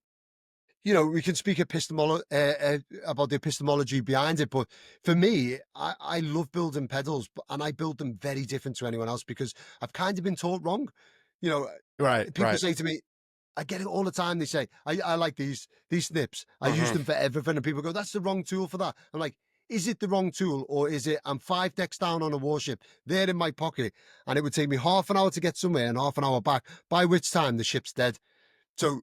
[SPEAKER 2] we can speak about the epistemology behind it, but for me, I love building pedals, and I build them very different to anyone else because I've kind of been taught wrong. You know,
[SPEAKER 1] Right.
[SPEAKER 2] people
[SPEAKER 1] Right.
[SPEAKER 2] say to me, I get it all the time. They say, I like these snips. I use
[SPEAKER 1] Hmm.
[SPEAKER 2] them for everything. And people go, that's the wrong tool for that. I'm like, is it the wrong tool, or is it I'm 5 decks down on a warship, they're in my pocket, and it would take me half an hour to get somewhere and half an hour back, by which time the ship's dead. So,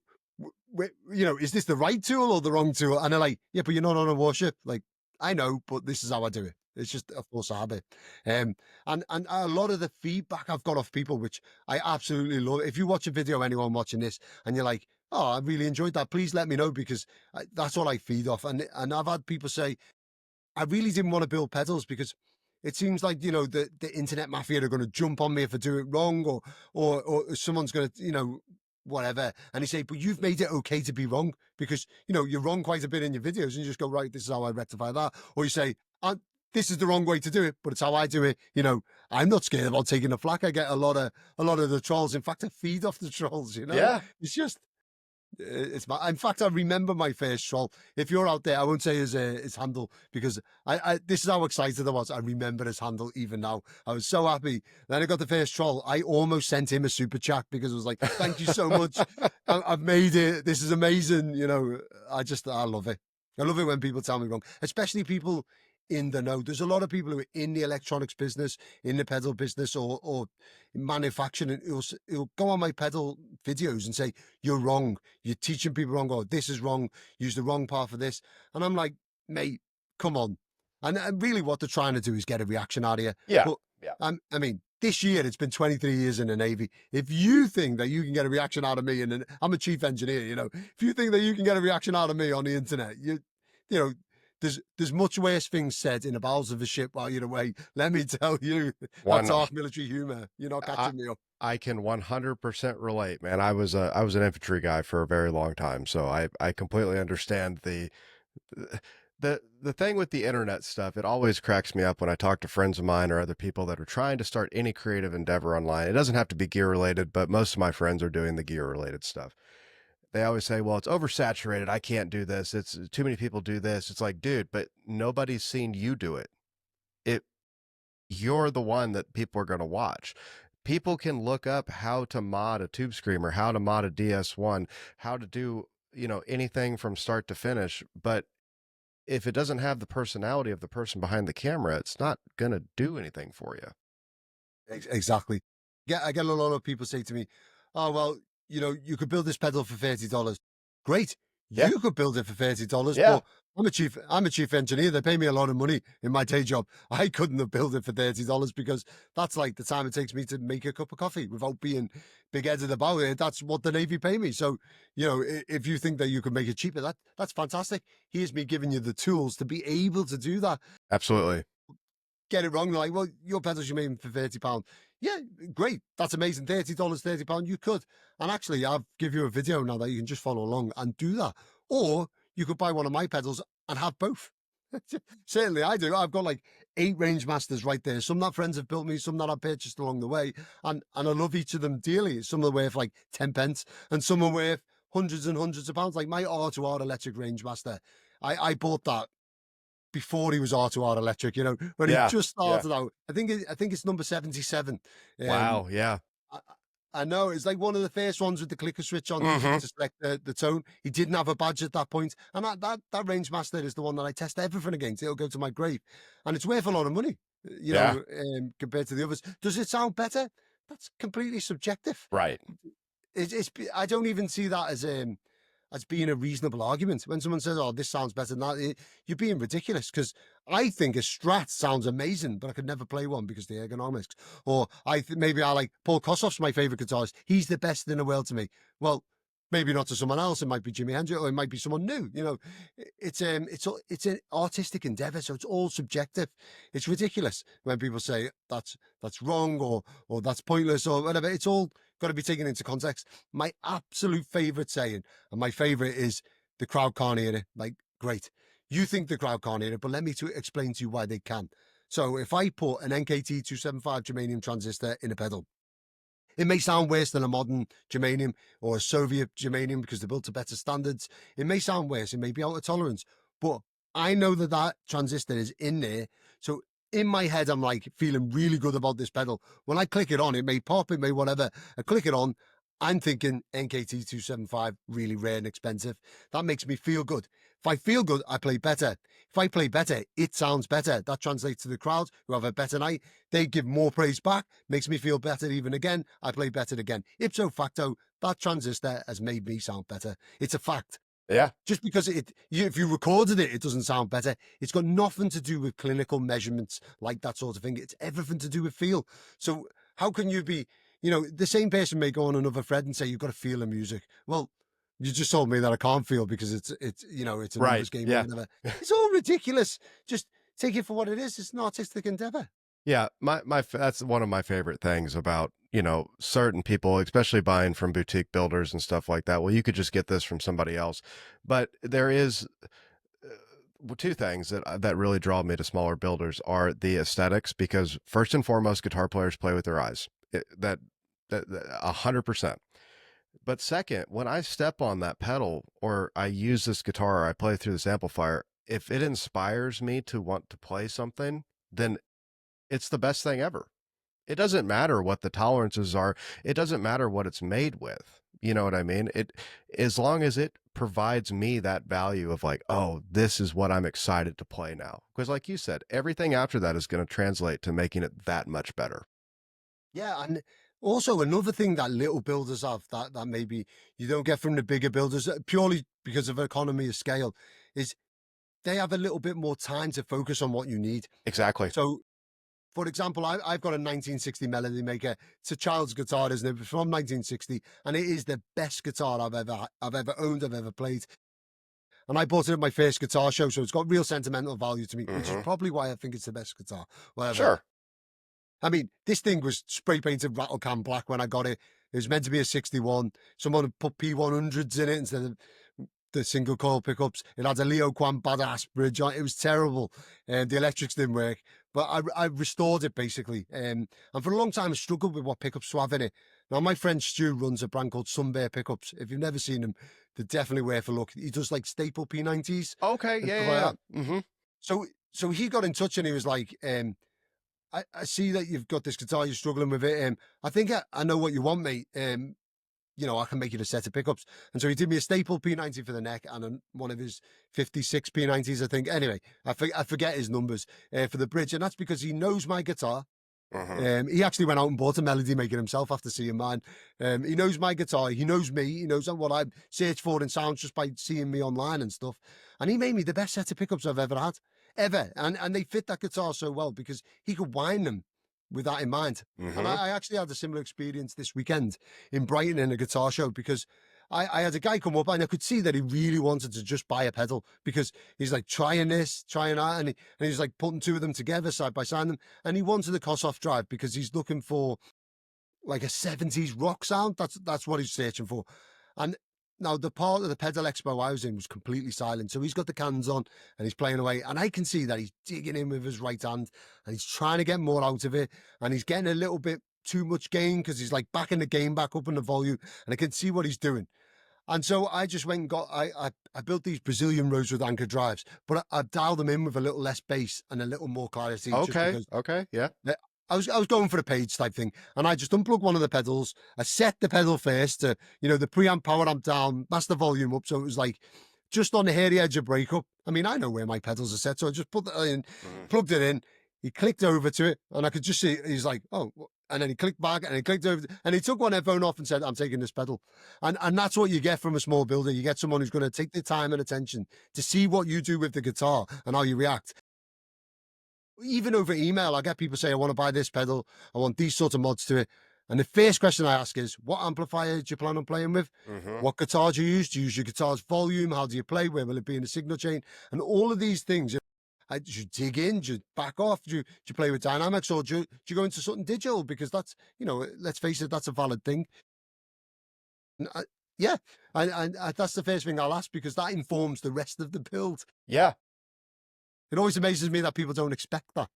[SPEAKER 2] is this the right tool or the wrong tool? And they're like, yeah, but you're not on a warship. Like, I know, but this is how I do it. It's just a force of habit. And a lot of the feedback I've got off people, which I absolutely love. If you watch a video, anyone watching this, and you're like, oh, I really enjoyed that, please let me know, because that's what I feed off. And I've had people say, I really didn't want to build pedals because it seems like, the internet mafia are going to jump on me if I do it wrong, or someone's going to, whatever. And he say, but you've made it okay to be wrong, because you're wrong quite a bit in your videos, and you just go, right, this is how I rectify that. Or you say, this is the wrong way to do it, but it's how I do it. I'm not scared about taking the flack. I get a lot of the trolls. In fact, I feed off the trolls.
[SPEAKER 1] Yeah.
[SPEAKER 2] It's just it's my. In fact, I remember my first troll. If you're out there, I won't say his handle, because this is how excited I was. I remember his handle even now. I was so happy. Then I got the first troll. I almost sent him a super chat, because I was like, "Thank you so much. I've made it. This is amazing." I love it. I love it when people tell me wrong, especially people in the know. There's a lot of people who are in the electronics business, in the pedal business, or manufacturing. Who'll go on my pedal videos and say, "You're wrong. You're teaching people wrong, or this is wrong. Use the wrong part for this." And I'm like, mate, come on. And really what they're trying to do is get a reaction out of you.
[SPEAKER 1] Yeah.
[SPEAKER 2] But
[SPEAKER 1] Yeah.
[SPEAKER 2] I mean, this year it's been 23 years in the Navy. If you think that you can get a reaction out of me, and I'm a chief engineer, if you think that you can get a reaction out of me on the internet, you know, there's much worse things said in the bowels of a ship while you're away. Let me tell you, that's
[SPEAKER 1] One.
[SPEAKER 2] dark military humor. You're not
[SPEAKER 1] I
[SPEAKER 2] catching me up.
[SPEAKER 1] I can 100% relate, man. I was an infantry guy for a very long time, so I completely understand the thing with the internet stuff. It always cracks me up when I talk to friends of mine or other people that are trying to start any creative endeavor online. It doesn't have to be gear related, but most of my friends are doing the gear related stuff. They always say, "Well, it's oversaturated. I can't do this. It's too many people do this." It's like, dude, but nobody's seen you do it. It You're the one that people are going to watch. People can look up how to mod a tube screamer, how to mod a DS1, how to do, anything from start to finish. But if it doesn't have the personality of the person behind the camera, it's not going to do anything for you.
[SPEAKER 2] Exactly. Yeah, I get a lot of people say to me, "Oh, well, you could build this pedal for $30." Great.
[SPEAKER 1] Yeah,
[SPEAKER 2] You could build it for $30,
[SPEAKER 1] yeah,
[SPEAKER 2] but I'm a chief engineer. They pay me a lot of money in my day job. I couldn't have built it for $30 because that's like the time it takes me to make a cup of coffee without being big-headed about it. That's what the Navy pay me. So, if you think that you can make it cheaper, that's fantastic. Here's me giving you the tools to be able to do that.
[SPEAKER 1] absolutely.
[SPEAKER 2] Get it wrong. They're like, well, your pedals you made for £30. Yeah, great. That's amazing. $30, £30. You could. And actually, I'll give you a video now that you can just follow along and do that. Or you could buy one of my pedals and have both. Certainly I do. I've got like 8 Range Masters right there. Some that friends have built me, some that I purchased along the way. And I love each of them dearly. Some are worth like 10 pence and some are worth hundreds and hundreds of pounds. Like my R2R electric Range Master. I bought that before he was R2R electric, when he
[SPEAKER 1] Yeah,
[SPEAKER 2] just
[SPEAKER 1] yeah.
[SPEAKER 2] started out. I think it's number 77. Um,
[SPEAKER 1] Wow, yeah.
[SPEAKER 2] I, I know it's like one of the first ones with the clicker switch on, easy
[SPEAKER 1] Mhm.
[SPEAKER 2] to select the tone. He didn't have a badge at that point, and that Range Master is the one that I test everything against. It'll go to my grave, and it's worth a lot of money,
[SPEAKER 1] Yeah,
[SPEAKER 2] compared to the others. Does it sound better? That's completely subjective.
[SPEAKER 1] right.
[SPEAKER 2] I don't even see that as being a reasonable argument. When someone says, "Oh, this sounds better than that," you're being ridiculous. Because I think a Strat sounds amazing, but I could never play one because of the ergonomics. Or maybe I like Paul Kossoff's my favorite guitarist. He's the best in the world to me. Well, maybe not to someone else. It might be Jimi Hendrix, or it might be someone new. It's an artistic endeavor, so it's all subjective. It's ridiculous when people say that's wrong or that's pointless or whatever. It's all got to be taken into context. My absolute favorite saying, and my favorite is, the crowd can't hear it. Like, great. You think the crowd can't hear it, but let me to explain to you why they can. So if I put an NKT 275 germanium transistor in a pedal, it may sound worse than a modern germanium or a Soviet germanium because they're built to better standards. It may sound worse. It may be out of tolerance, but I know that transistor is in there. So in my head, I'm like feeling really good about this pedal. When I click it on, it may pop, it may whatever. I click it on. I'm thinking NKT 275, really rare and expensive. That makes me feel good. If I feel good, I play better. If I play better, it sounds better. That translates to the crowd who have a better night. They give more praise back, makes me feel better even again. I play better again. Ipso facto, that transistor has made me sound better. It's a fact.
[SPEAKER 1] Yeah,
[SPEAKER 2] Just because if you recorded it, it doesn't sound better. It's got nothing to do with clinical measurements like that sort of thing. It's everything to do with feel. So how can you be, the same person may go on another thread and say you've got to feel the music. Well, you just told me that I can't feel because it's a
[SPEAKER 1] right.
[SPEAKER 2] numbers game or
[SPEAKER 1] Yeah.
[SPEAKER 2] whatever. It's all ridiculous. Just take it for what it is. It's an artistic endeavor.
[SPEAKER 1] Yeah, that's one of my favorite things about, certain people, especially buying from boutique builders and stuff like that. Well, you could just get this from somebody else. But there is two things that really draw me to smaller builders are the aesthetics, because first and foremost, guitar players play with their eyes. That 100%. But second, when I step on that pedal or I use this guitar or I play through this amplifier, if it inspires me to want to play something, then it's the best thing ever. It doesn't matter what the tolerances are. It doesn't matter what it's made with. You know what I mean? As long as it provides me that value of like, oh, this is what I'm excited to play now. Because like you said, everything after that is going to translate to making it that much better.
[SPEAKER 2] Yeah, and also another thing that little builders have that maybe you don't get from the bigger builders, purely because of economy of scale, is they have a little bit more time to focus on what you need.
[SPEAKER 1] Exactly.
[SPEAKER 2] So, for example, I've got a 1960 Melody Maker. It's a child's guitar, isn't it? From 1960, and it is the best guitar I've ever owned, I've ever played. And I bought it at my first guitar show, so it's got real sentimental value to me, which is
[SPEAKER 1] Hmm.
[SPEAKER 2] probably why I think it's the best guitar. Whatever.
[SPEAKER 1] Sure.
[SPEAKER 2] I mean, this thing was spray painted rattle can black when I got it. It was meant to be a 61. Someone had put P100s in it instead of the single coil pickups. It had a Leo Kwan badass bridge on it. It was terrible. And the electrics didn't work. But I restored it basically. And for a long time, I struggled with what pickups to have in it. Now, my friend Stu runs a brand called Sunbear Pickups. If you've never seen them, they're definitely worth a look. He does like staple P90s
[SPEAKER 1] Okay.
[SPEAKER 2] and
[SPEAKER 1] Yeah.
[SPEAKER 2] stuff
[SPEAKER 1] Yeah.
[SPEAKER 2] like
[SPEAKER 1] Yeah.
[SPEAKER 2] that.
[SPEAKER 1] Hmm.
[SPEAKER 2] So he got in touch and he was like, I see that you've got this guitar, you're struggling with it. I think I know what you want, mate. I can make you a set of pickups. And so he did me a staple P90 for the neck and one of his 56 P90s, I think. Anyway, I forget his numbers for the bridge. And that's because he knows my guitar.
[SPEAKER 1] Mhm.
[SPEAKER 2] He actually went out and bought a melody maker himself after seeing mine. He knows my guitar. He knows me. He knows what I search for in sounds just by seeing me online and stuff. And he made me the best set of pickups I've ever had, ever. And they fit that guitar so well because he could wind them with that in mind. And
[SPEAKER 1] Mhm.
[SPEAKER 2] I actually had a similar experience this weekend in Brighton in a guitar show because I had a guy come up and I could see that he really wanted to just buy a pedal because he's like trying this, trying that, and he's like putting two of them together side by side, and he wanted the Kossoff drive because he's looking for like a 70s rock sound. That's what he's searching for. And now the part of the pedal expo I was in was completely silent. So he's got the cans on and he's playing away. And I can see that he's digging in with his right hand and he's trying to get more out of it. And he's getting a little bit too much gain because he's like backing the gain back up in the volume. And I can see what he's doing. And so I just went and got I built these Brazilian Rosewood anchor drives, but I dialed them in with a little less bass and a little more clarity just
[SPEAKER 1] Okay,
[SPEAKER 2] because
[SPEAKER 1] okay, yeah.
[SPEAKER 2] I was going for a page type thing, and I just unplugged one of the pedals. I set the pedal first to, the preamp power amp down, master volume up, so it was like just on the hairy edge of breakup. I mean, I know where my pedals are set, so I just put that in,
[SPEAKER 1] Mhm.
[SPEAKER 2] plugged it in. He clicked over to it, and I could just see he's like, "Oh," and then he clicked back, and he clicked over, and he took one headphone off and said, "I'm taking this pedal," and that's what you get from a small builder. You get someone who's going to take the time and attention to see what you do with the guitar and how you react. Even over email, I get people say, I want to buy this pedal. I want these sort of mods to it. And the first question I ask is, what amplifier do you plan on playing with?
[SPEAKER 1] Mhm.
[SPEAKER 2] What guitar do you use? Do you use your guitar's volume? How do you play? Where will it be in the signal chain? And all of these things, do you dig in? Do you back off? Do you play with dynamics or do you go into something digital? Because that's, let's face it, that's a valid thing. And yeah. And that's the first thing I'll ask because that informs the rest of the build.
[SPEAKER 1] Yeah.
[SPEAKER 2] It always amazes me that people don't expect that.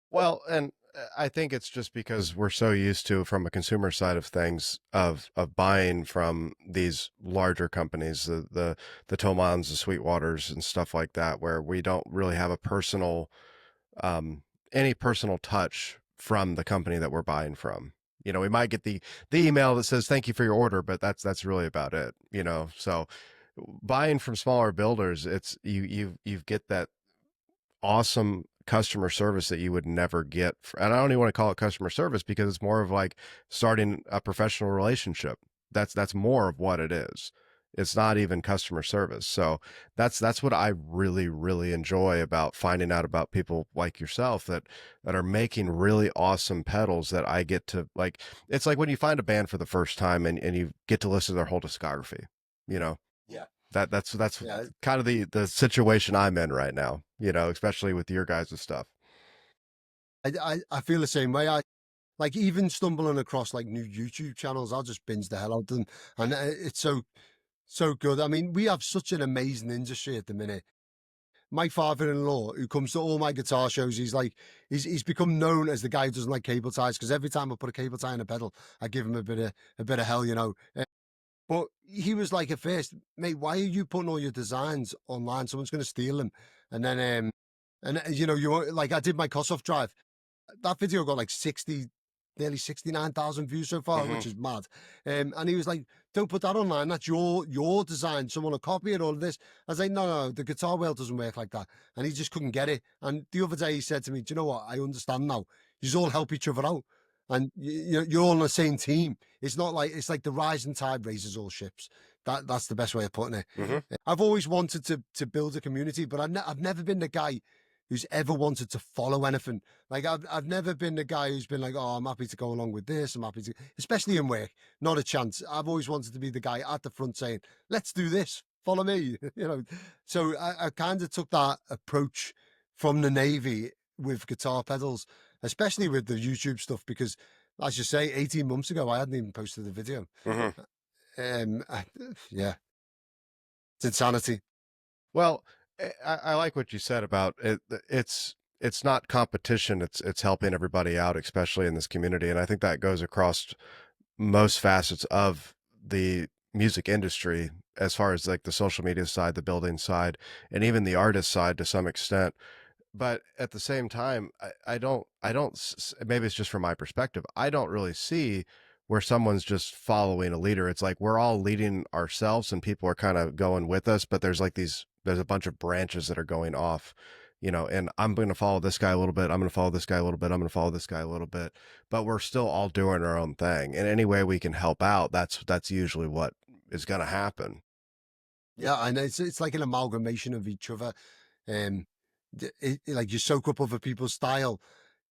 [SPEAKER 1] Well, and I think it's just because we're so used to, from a consumer side of things, of buying from these larger companies, the Tomans, the Sweetwaters, and stuff like that, where we don't really have a personal, um, any personal touch from the company that we're buying from. We might get the email that says thank you for your order, but that's really about it. So buying from smaller builders, it's you get that awesome customer service that you would never get. And I don't even want to call it customer service because it's more of like starting a professional relationship. That's more of what it is. It's not even customer service. So that's what I really, really enjoy about finding out about people like yourself that are making really awesome pedals that I get to like. It's like when you find a band for the first time and you get to listen to their whole discography, you know,
[SPEAKER 2] Yeah.
[SPEAKER 1] that's
[SPEAKER 2] Yeah.
[SPEAKER 1] kind of the situation I'm in right now, especially with your guys' stuff.
[SPEAKER 2] I feel the same way. I like even stumbling across like new YouTube channels, I'll just binge the hell out of them, and it's so good. I mean, we have such an amazing industry at the minute. My father-in-law, who comes to all my guitar shows, he's become known as the guy who doesn't like cable ties because every time I put a cable tie in a pedal, I give him a bit of hell, But he was like at first, mate, why are you putting all your designs online? Someone's going to steal them, and then you like I did my Kossoff drive that video got like 60, nearly 69,000 views so far,
[SPEAKER 1] Hmm.
[SPEAKER 2] which is mad. And he was like, don't put that online. That's your design. Someone will copy it, all of this. I was like, no, the guitar wheel doesn't work like that. And he just couldn't get it. And the other day he said to me, do you know what? I understand now. You all help each other out. And you're all on the same team. It's like the rising tide raises all ships. That's the best way of putting it.
[SPEAKER 1] Hmm.
[SPEAKER 2] I've always wanted to build a community, but I've never been the guy who's ever wanted to follow anything. Like I've never been the guy who's been like, oh, I'm happy to go along with this. I'm happy to, especially in work. Not a chance. I've always wanted to be the guy at the front saying, let's do this. Follow me. So I kind of took that approach from the Navy with guitar pedals, especially with the YouTube stuff, because as you say, 18 months ago, I hadn't even posted the video.
[SPEAKER 1] Hmm.
[SPEAKER 2] Yeah, it's insanity.
[SPEAKER 1] Well, I like what you said about it. It's not competition. It's helping everybody out, especially in this community. And I think that goes across most facets of the music industry, as far as like the social media side, the building side, and even the artist side to some extent. But at the same time, maybe it's just from my perspective, I don't really see where someone's just following a leader. It's like we're all leading ourselves and people are kind of going with us, but there's a bunch of branches that are going off, and I'm going to follow this guy a little bit. I'm going to follow this guy a little bit. I'm going to follow this guy a little bit, but we're still all doing our own thing. And any way we can help out, that's usually what is going to happen.
[SPEAKER 2] Yeah, and it's like an amalgamation of each other. Um, like you soak up other people's style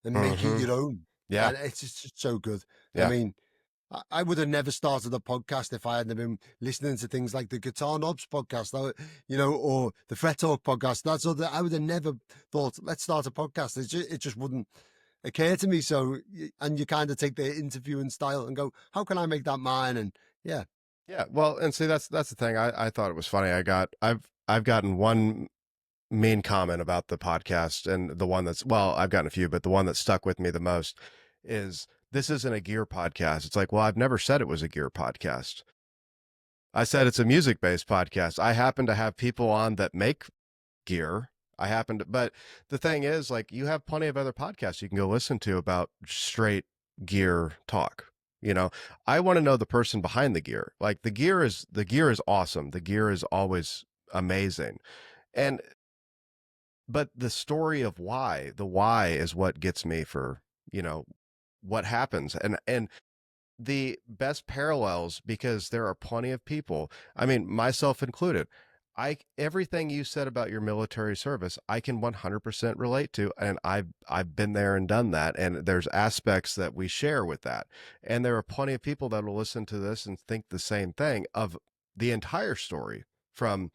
[SPEAKER 2] and make it
[SPEAKER 1] Hmm.
[SPEAKER 2] your own,
[SPEAKER 1] Yeah.
[SPEAKER 2] and it's just so good. I
[SPEAKER 1] Yeah.
[SPEAKER 2] mean, I would have never started a podcast if I hadn't been listening to things like the Guitar Knobs podcast, or the Fret Talk podcast. That's other. I would have never thought, let's start a podcast. It just wouldn't occur to me. So, and you kind of take the interviewing style and go, how can I make that mine? And yeah,
[SPEAKER 1] Yeah. Well, and see, that's the thing. I thought it was funny. I've gotten one mean comment about the podcast, and the one that's, well, I've gotten a few, but the one that stuck with me the most is, this isn't a gear podcast. It's like, well, I've never said it was a gear podcast. I said it's a music based podcast. I happen to have people on that make gear. I happen to, but the thing is, like, you have plenty of other podcasts you can go listen to about straight gear talk. You know, I want to know the person behind the gear. Like, the gear is awesome. The gear is always amazing. And but the story of why, the why is what gets me for, you know, what happens. And the best parallels, because there are plenty of people, I mean, myself included, I everything you said about your military service, I can 100% relate to, and I've been there and done that, and there's aspects that we share with that. And there are plenty of people that will listen to this and think the same thing of the entire story, from,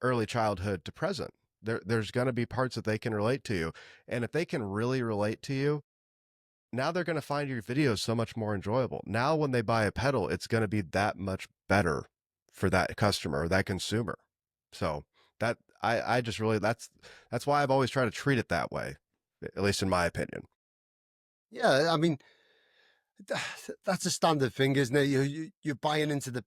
[SPEAKER 1] early childhood to present. There's going to be parts that they can relate to you, and if they can really relate to you, now they're going to find your videos so much more enjoyable. Now, when they buy a pedal, it's going to be that much better for that customer or that consumer. So that I just really, that's why I've always tried to treat it that way, at least in my opinion.
[SPEAKER 2] yeah. I mean, that's a standard thing, isn't it? You're buying into the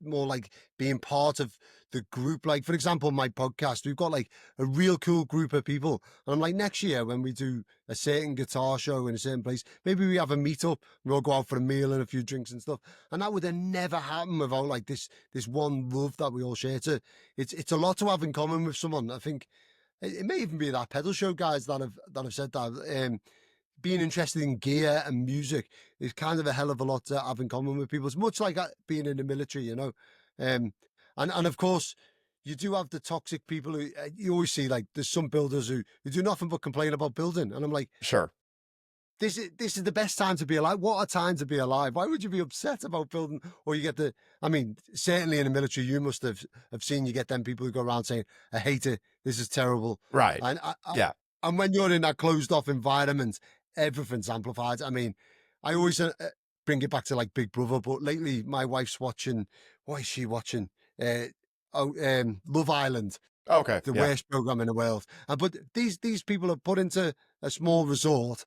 [SPEAKER 2] more like being part of the group. Like, for example, my podcast, we've got like a real cool group of people, and I'm like, next year when we do a certain guitar show in a certain place, maybe we have a meetup. We all go out for a meal and a few drinks and stuff, and that would have never happened without like this one love that we all share. It's a lot to have in common with someone. I think it may even be that pedal show guys that have said that. Being interested in gear and music is kind of a hell of a lot to have in common with people. It's much like being in the military. Um, and of course, you do have the toxic people who you always see. Like, there's some builders who do nothing but complain about building, and I'm like,
[SPEAKER 1] Sure.
[SPEAKER 2] this is the best time to be alive. What a time to be alive! Why would you be upset about building? Or you get the, I mean, certainly in the military, you must have seen, you get them people who go around saying, "I hate it. This is terrible."
[SPEAKER 1] Right.
[SPEAKER 2] And
[SPEAKER 1] Yeah.
[SPEAKER 2] and when you're in that closed off environment, everything's amplified. I mean, I always bring it back to like Big Brother, but lately my wife's watching. What is she watching? Uh, Love Island,
[SPEAKER 1] Okay.
[SPEAKER 2] the
[SPEAKER 1] Yeah.
[SPEAKER 2] worst program in the world. But these people are put into a small resort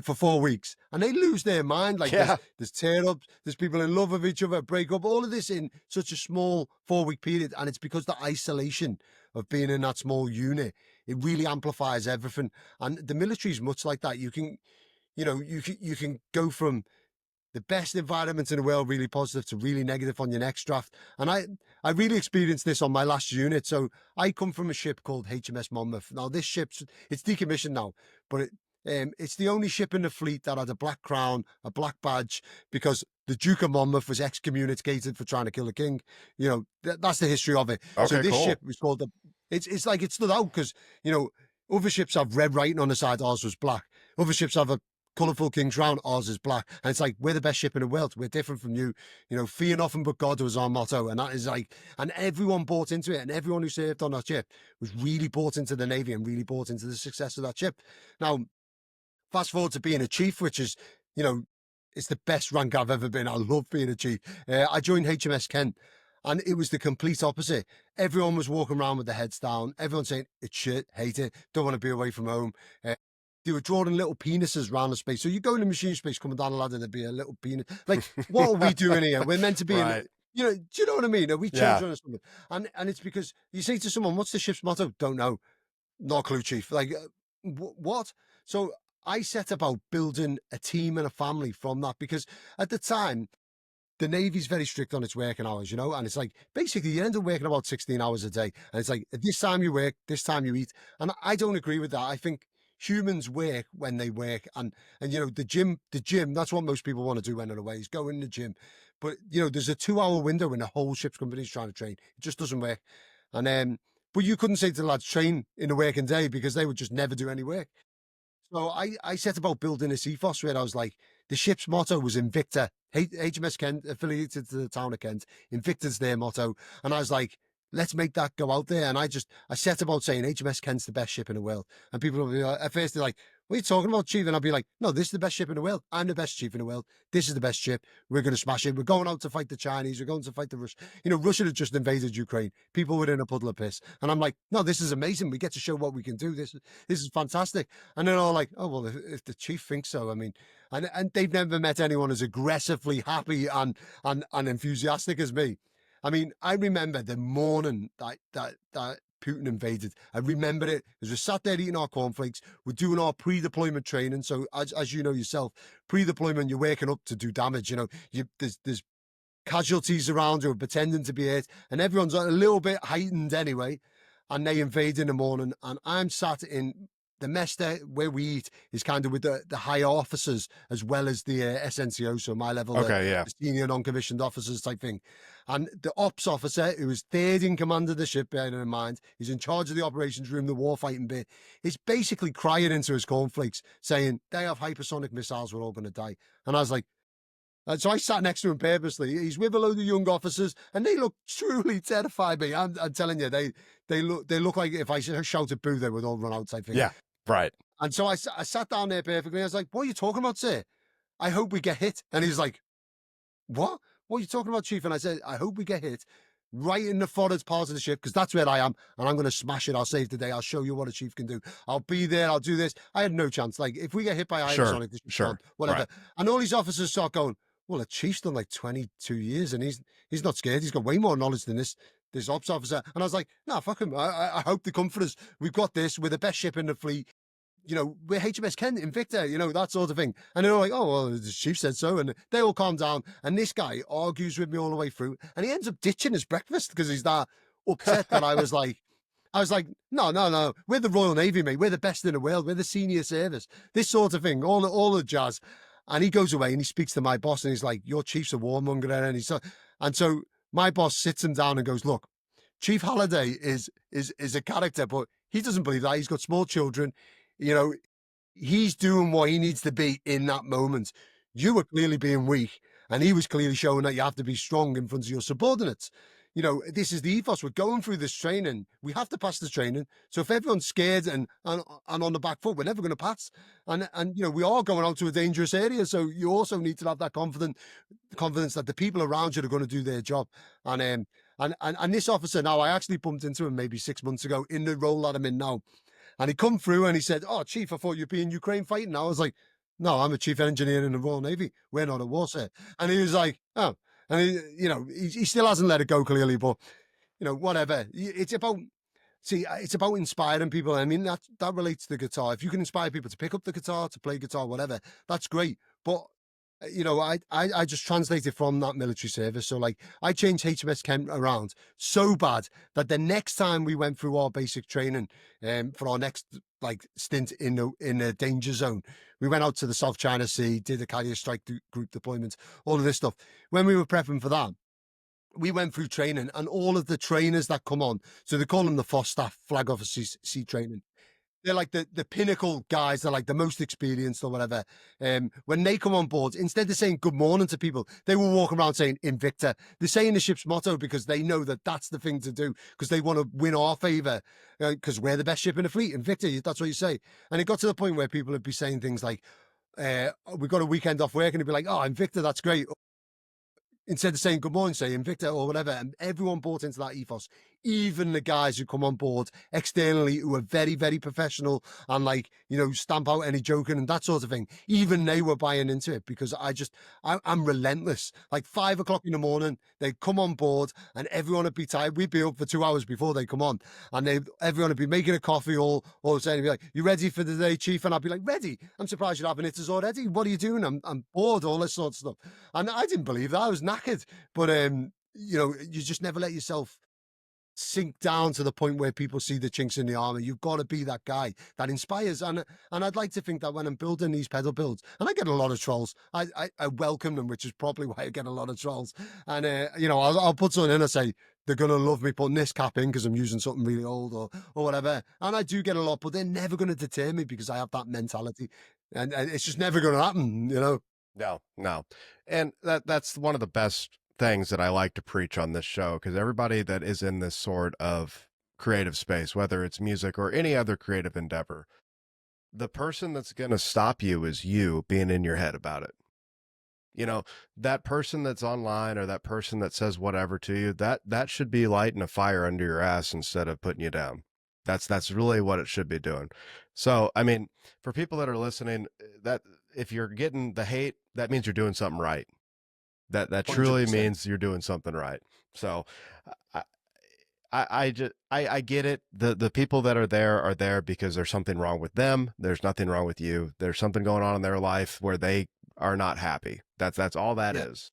[SPEAKER 2] for 4 weeks, and they lose their mind. Like,
[SPEAKER 1] Yeah.
[SPEAKER 2] there's tear ups, there's people in love with each other, break up, all of this in such a small 4 week period, and it's because the isolation of being in that small unit, it really amplifies everything. And the military is much like that. You can go from the best environment in the world, really positive, to really negative on your next draft. And I really experienced this on my last unit. So I come from a ship called HMS Monmouth. Now this it's decommissioned now, but it's the only ship in the fleet that had a black crown, a black badge, because the Duke of Monmouth was excommunicated for trying to kill the king. That's the history of it. So
[SPEAKER 1] Okay.
[SPEAKER 2] this
[SPEAKER 1] Cool.
[SPEAKER 2] ship was called it's like it stood out because other ships have red writing on the side. Ours was black. Other ships have a colourful king's crown. Ours is black. And it's like, we're the best ship in the world. We're different from you. Fear nothing but God was our motto. And that is like, and everyone bought into it. And everyone who served on that ship was really bought into the Navy and really bought into the success of that ship. Now, fast forward to being a chief, which is, you know, it's the best rank I've ever been. I love being a chief. I joined HMS Kent, and it was the complete opposite. Everyone was walking around with their heads down. Everyone saying, it's shit, hate it, don't want to be away from home. They were drawing little penises around the space. So you go in the machine space, coming down the ladder, there'd be a little penis. Like, what are we doing here? We're meant to be in,
[SPEAKER 1] Right.
[SPEAKER 2] do you know what I mean? Are we
[SPEAKER 1] Yeah.
[SPEAKER 2] children or something? And it's because you say to someone, what's the ship's motto? Don't know. Not a clue, chief. Like, what? So I set about building a team and a family from that, because at the time the Navy's very strict on its working hours, you know, and it's like basically you end up working about 16 hours a day. And it's like at this time you work, this time you eat. And I don't agree with that. I think humans work when they work. And you know, the gym, that's what most people want to do when they're away, is go in the gym. But you know, there's a 2 hour window when the whole ship's company is trying to train. It just doesn't work. And but you couldn't say to the lads train in a working day because they would just never do any work. So I set about building this ethos where I was like, the ship's motto was Invicta. HMS Kent, affiliated to the town of Kent. Invicta's their motto. And I was like, let's make that go out there. And I set about saying HMS Kent's the best ship in the world. And people will be like, at first they're like, what are you talking about, chief? And I'll be like, no, this is the best ship in the world. I'm the best chief in the world. This is the best ship. We're going to smash it. We're going out to fight the Chinese. We're going to fight the Russians. You know, Russia had just invaded Ukraine. People were in a puddle of piss. And I'm like, no, this is amazing. We get to show what we can do. This is fantastic. And they're all like, oh, well, if the chief thinks so, I mean, and they've never met anyone as aggressively happy and enthusiastic as me. I mean, I remember the morning that Putin invaded. I remember it as we sat there eating our cornflakes. We're doing our pre-deployment training. So as you know yourself, pre-deployment, you're waking up to do damage. You know, there's casualties around who are pretending to be it, and everyone's a little bit heightened anyway. And they invade in the morning, and I'm sat in the mess there where we eat is kind of with the higher officers as well as the SNCO, so my level,
[SPEAKER 1] Okay, yeah.
[SPEAKER 2] the senior non-commissioned officers type thing. And the ops officer, who is third in command of the ship, bearing in mind, he's in charge of the operations room, the warfighting bit, is basically crying into his cornflakes, saying, they have hypersonic missiles, we're all going to die. And I was like, and so I sat next to him purposely. He's with a load of young officers, and they look truly terrified me. I'm telling you, they look like if I shouted boo, they would all run out type thing.
[SPEAKER 1] Yeah, right.
[SPEAKER 2] And so I sat down there perfectly. I was like, "What are you talking about, sir? I hope we get hit." And he's like, "What? What are you talking about, chief?" And I said, "I hope we get hit right in the forward part of the ship because that's where I am, and I'm going to smash it. I'll save the day. I'll show you what a chief can do. I'll be there. I'll do this." I had no chance. Like if we get hit by
[SPEAKER 1] Sure,
[SPEAKER 2] hypersonic, this ship's gone.
[SPEAKER 1] sure.
[SPEAKER 2] Whatever.
[SPEAKER 1] Right.
[SPEAKER 2] And all these officers start going, "Well, a chief's done like 22 years, and he's not scared. He's got way more knowledge than this ops officer." And I was like, "No, fuck him. I hope they come for us. We've got this. We're the best ship in the fleet. You know, we're HMS Kent, Invicta, you know, that sort of thing." And they're all like, "Oh, well, the chief said so." And they all calm down. And this guy argues with me all the way through. And he ends up ditching his breakfast because he's that upset that I was like, no, no, no. We're the Royal Navy, mate. We're the best in the world. We're the senior service. This sort of thing, all the jazz. And he goes away and he speaks to my boss and he's like, "Your chief's a warmonger." And so my boss sits him down and goes, "Look, Chief Halliday is a character, but he doesn't believe that. He's got small children. You know, he's doing what he needs to be in that moment. You were clearly being weak, and he was clearly showing that you have to be strong in front of your subordinates. You know, this is the ethos. We're going through this training. We have to pass the training. So if everyone's scared and on the back foot, we're never going to pass. And you know, we are going out to a dangerous area. So you also need to have that confidence that the people around you are going to do their job." And this officer now, I actually bumped into him maybe 6 months ago in the role that I'm in now. And he come through and he said, "Oh, chief, I thought you'd be in Ukraine fighting now." I was like, "No, I'm a chief engineer in the Royal Navy. We're not at war, sir." And he was like, "Oh," and he still hasn't let it go clearly, but you know, whatever. It's about inspiring people. I mean, that relates to the guitar. If you can inspire people to pick up the guitar, to play guitar, whatever, that's great. But you know, I just translated from that military service. So like I changed HMS Kent around so bad that the next time we went through our basic training for our next like stint in the danger zone, we went out to the South China Sea, did a carrier strike group deployment, all of this stuff. When we were prepping for that, we went through training and all of the trainers that come on, so they call them the FOSS staff, flag officer sea training. They're like the pinnacle guys. They're like the most experienced or whatever. When they come on board, instead of saying good morning to people, they will walk around saying Invicta. They're saying the ship's motto because they know that that's the thing to do because they want to win our favor because we're the best ship in the fleet. Invicta, that's what you say. And it got to the point where people would be saying things like, "We got a weekend off work," and they'd be like, "Oh, Invicta, that's great." Instead of saying good morning, say Invicta or whatever. And everyone bought into that ethos. even the guys who come on board externally who are very, very professional and like, stamp out any joking and that sort of thing, even they were buying into it because I'm relentless. Like 5 o'clock in the morning, they'd come on board and everyone would be tired. We'd be up for 2 hours before they come on, and everyone would be making a coffee all of a sudden, be like, "You ready for the day, Chief?" And I'd be like, "Ready? I'm surprised you're having it already. What are you doing? I'm bored." All this sort of stuff, and I didn't believe that. I was knackered, but you just never let yourself sink down to the point where people see the chinks in the armor. You've got to be that guy that inspires. And I'd like to think that when I'm building these pedal builds, and I get a lot of trolls, I welcome them, which is probably why I get a lot of trolls. And I'll put something in and say they're gonna love me putting this cap in because I'm using something really old or whatever. And I do get a lot, but they're never gonna deter me because I have that mentality, and it's just never gonna happen.
[SPEAKER 1] No, no. And that's one of the best things that I like to preach on this show, because everybody that is in this sort of creative space, whether it's music or any other creative endeavor, the person that's going to stop you is you being in your head about it. You know, that person that's online or that person that says whatever to you, that should be lighting a fire under your ass instead of putting you down. That's really what it should be doing. So, I mean, for people that are listening, that if you're getting the hate, that means you're doing something right. That truly
[SPEAKER 2] 100%.
[SPEAKER 1] means you're doing something right. So, I I get it. The people that are there because there's something wrong with them. There's nothing wrong with you. There's something going on in their life where they are not happy. That's all that
[SPEAKER 2] Yeah.
[SPEAKER 1] is.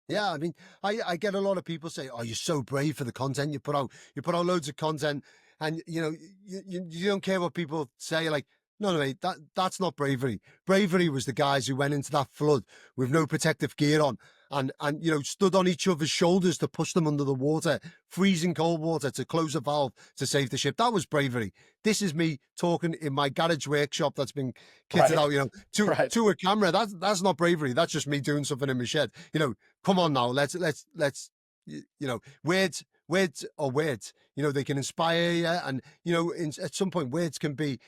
[SPEAKER 2] Yeah, I mean, I get a lot of people say, "Oh, you're so brave for the content you put out. You put out loads of content, and you don't care what people say." Like, no, no, mate, that's not bravery. Bravery was the guys who went into that flood with no protective gear on, and stood on each other's shoulders to push them under the water, freezing cold water to close a valve to save the ship. That was bravery. This is me talking in my garage workshop that's been kitted
[SPEAKER 1] Right.
[SPEAKER 2] out, to
[SPEAKER 1] Right.
[SPEAKER 2] to a camera. That's not bravery. That's just me doing something in my shed. Come on now, let's words are words. They can inspire you, and at some point words can be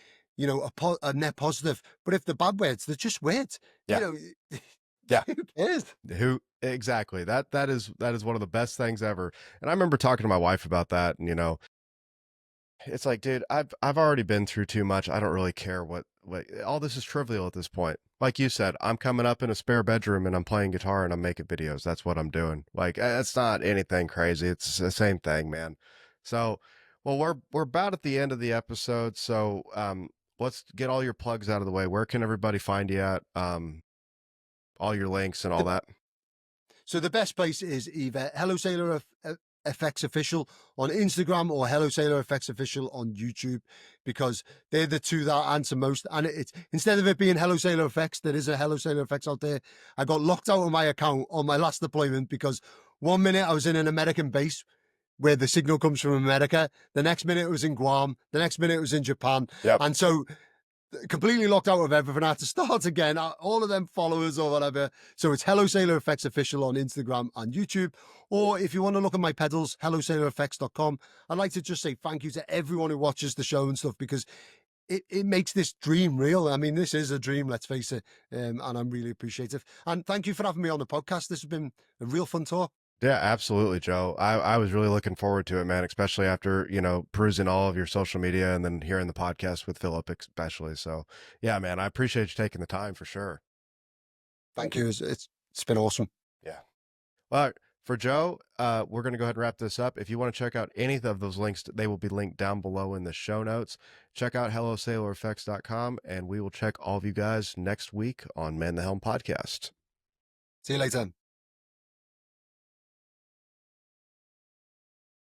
[SPEAKER 2] a net positive, but if they're bad words, they're just words.
[SPEAKER 1] Yeah.
[SPEAKER 2] you know
[SPEAKER 1] Yeah.
[SPEAKER 2] who cares?
[SPEAKER 1] Who exactly? That is one of the best things ever. And I remember talking to my wife about that, and it's like, dude, I've already been through too much. I don't really care what all this is trivial at this point. Like you said, I'm coming up in a spare bedroom and I'm playing guitar and I'm making videos. That's what I'm doing. Like it's not anything crazy. It's the same thing, man. So, well, we're about at the end of the episode. So, let's get all your plugs out of the way. Where can everybody find you at? All your links and all
[SPEAKER 2] The
[SPEAKER 1] that.
[SPEAKER 2] So the best place is either Hello Sailor FX Official on Instagram or Hello Sailor FX Official on YouTube, because they're the two that answer most. And it's, instead of it being Hello Sailor FX, there is a Hello Sailor FX out there. I got locked out of my account on my last deployment because one minute I was in an American base where the signal comes from America. The next minute it was in Guam. The next minute it was in Japan.
[SPEAKER 1] Yep.
[SPEAKER 2] And so completely locked out of everything. I had to start again. All of them followers or whatever. So it's Hello Sailor Effects Official on Instagram and YouTube. Or if you want to look at my pedals, hellosailoreffects.com. I'd like to just say thank you to everyone who watches the show and stuff, because it makes this dream real. I mean, this is a dream, let's face it. And I'm really appreciative. And thank you for having me on the podcast. This has been a real fun talk.
[SPEAKER 1] Yeah, absolutely, Joe. I was really looking forward to it, man, especially after, perusing all of your social media and then hearing the podcast with Philip, especially. So, yeah, man, I appreciate you taking the time for sure.
[SPEAKER 2] Thank you. It's been awesome.
[SPEAKER 1] Yeah. Well, for Joe, we're going to go ahead and wrap this up. If you want to check out any of those links, they will be linked down below in the show notes. Check out hellosailoreffects.com, and we will check all of you guys next week on Man the Helm Podcast.
[SPEAKER 2] See you later.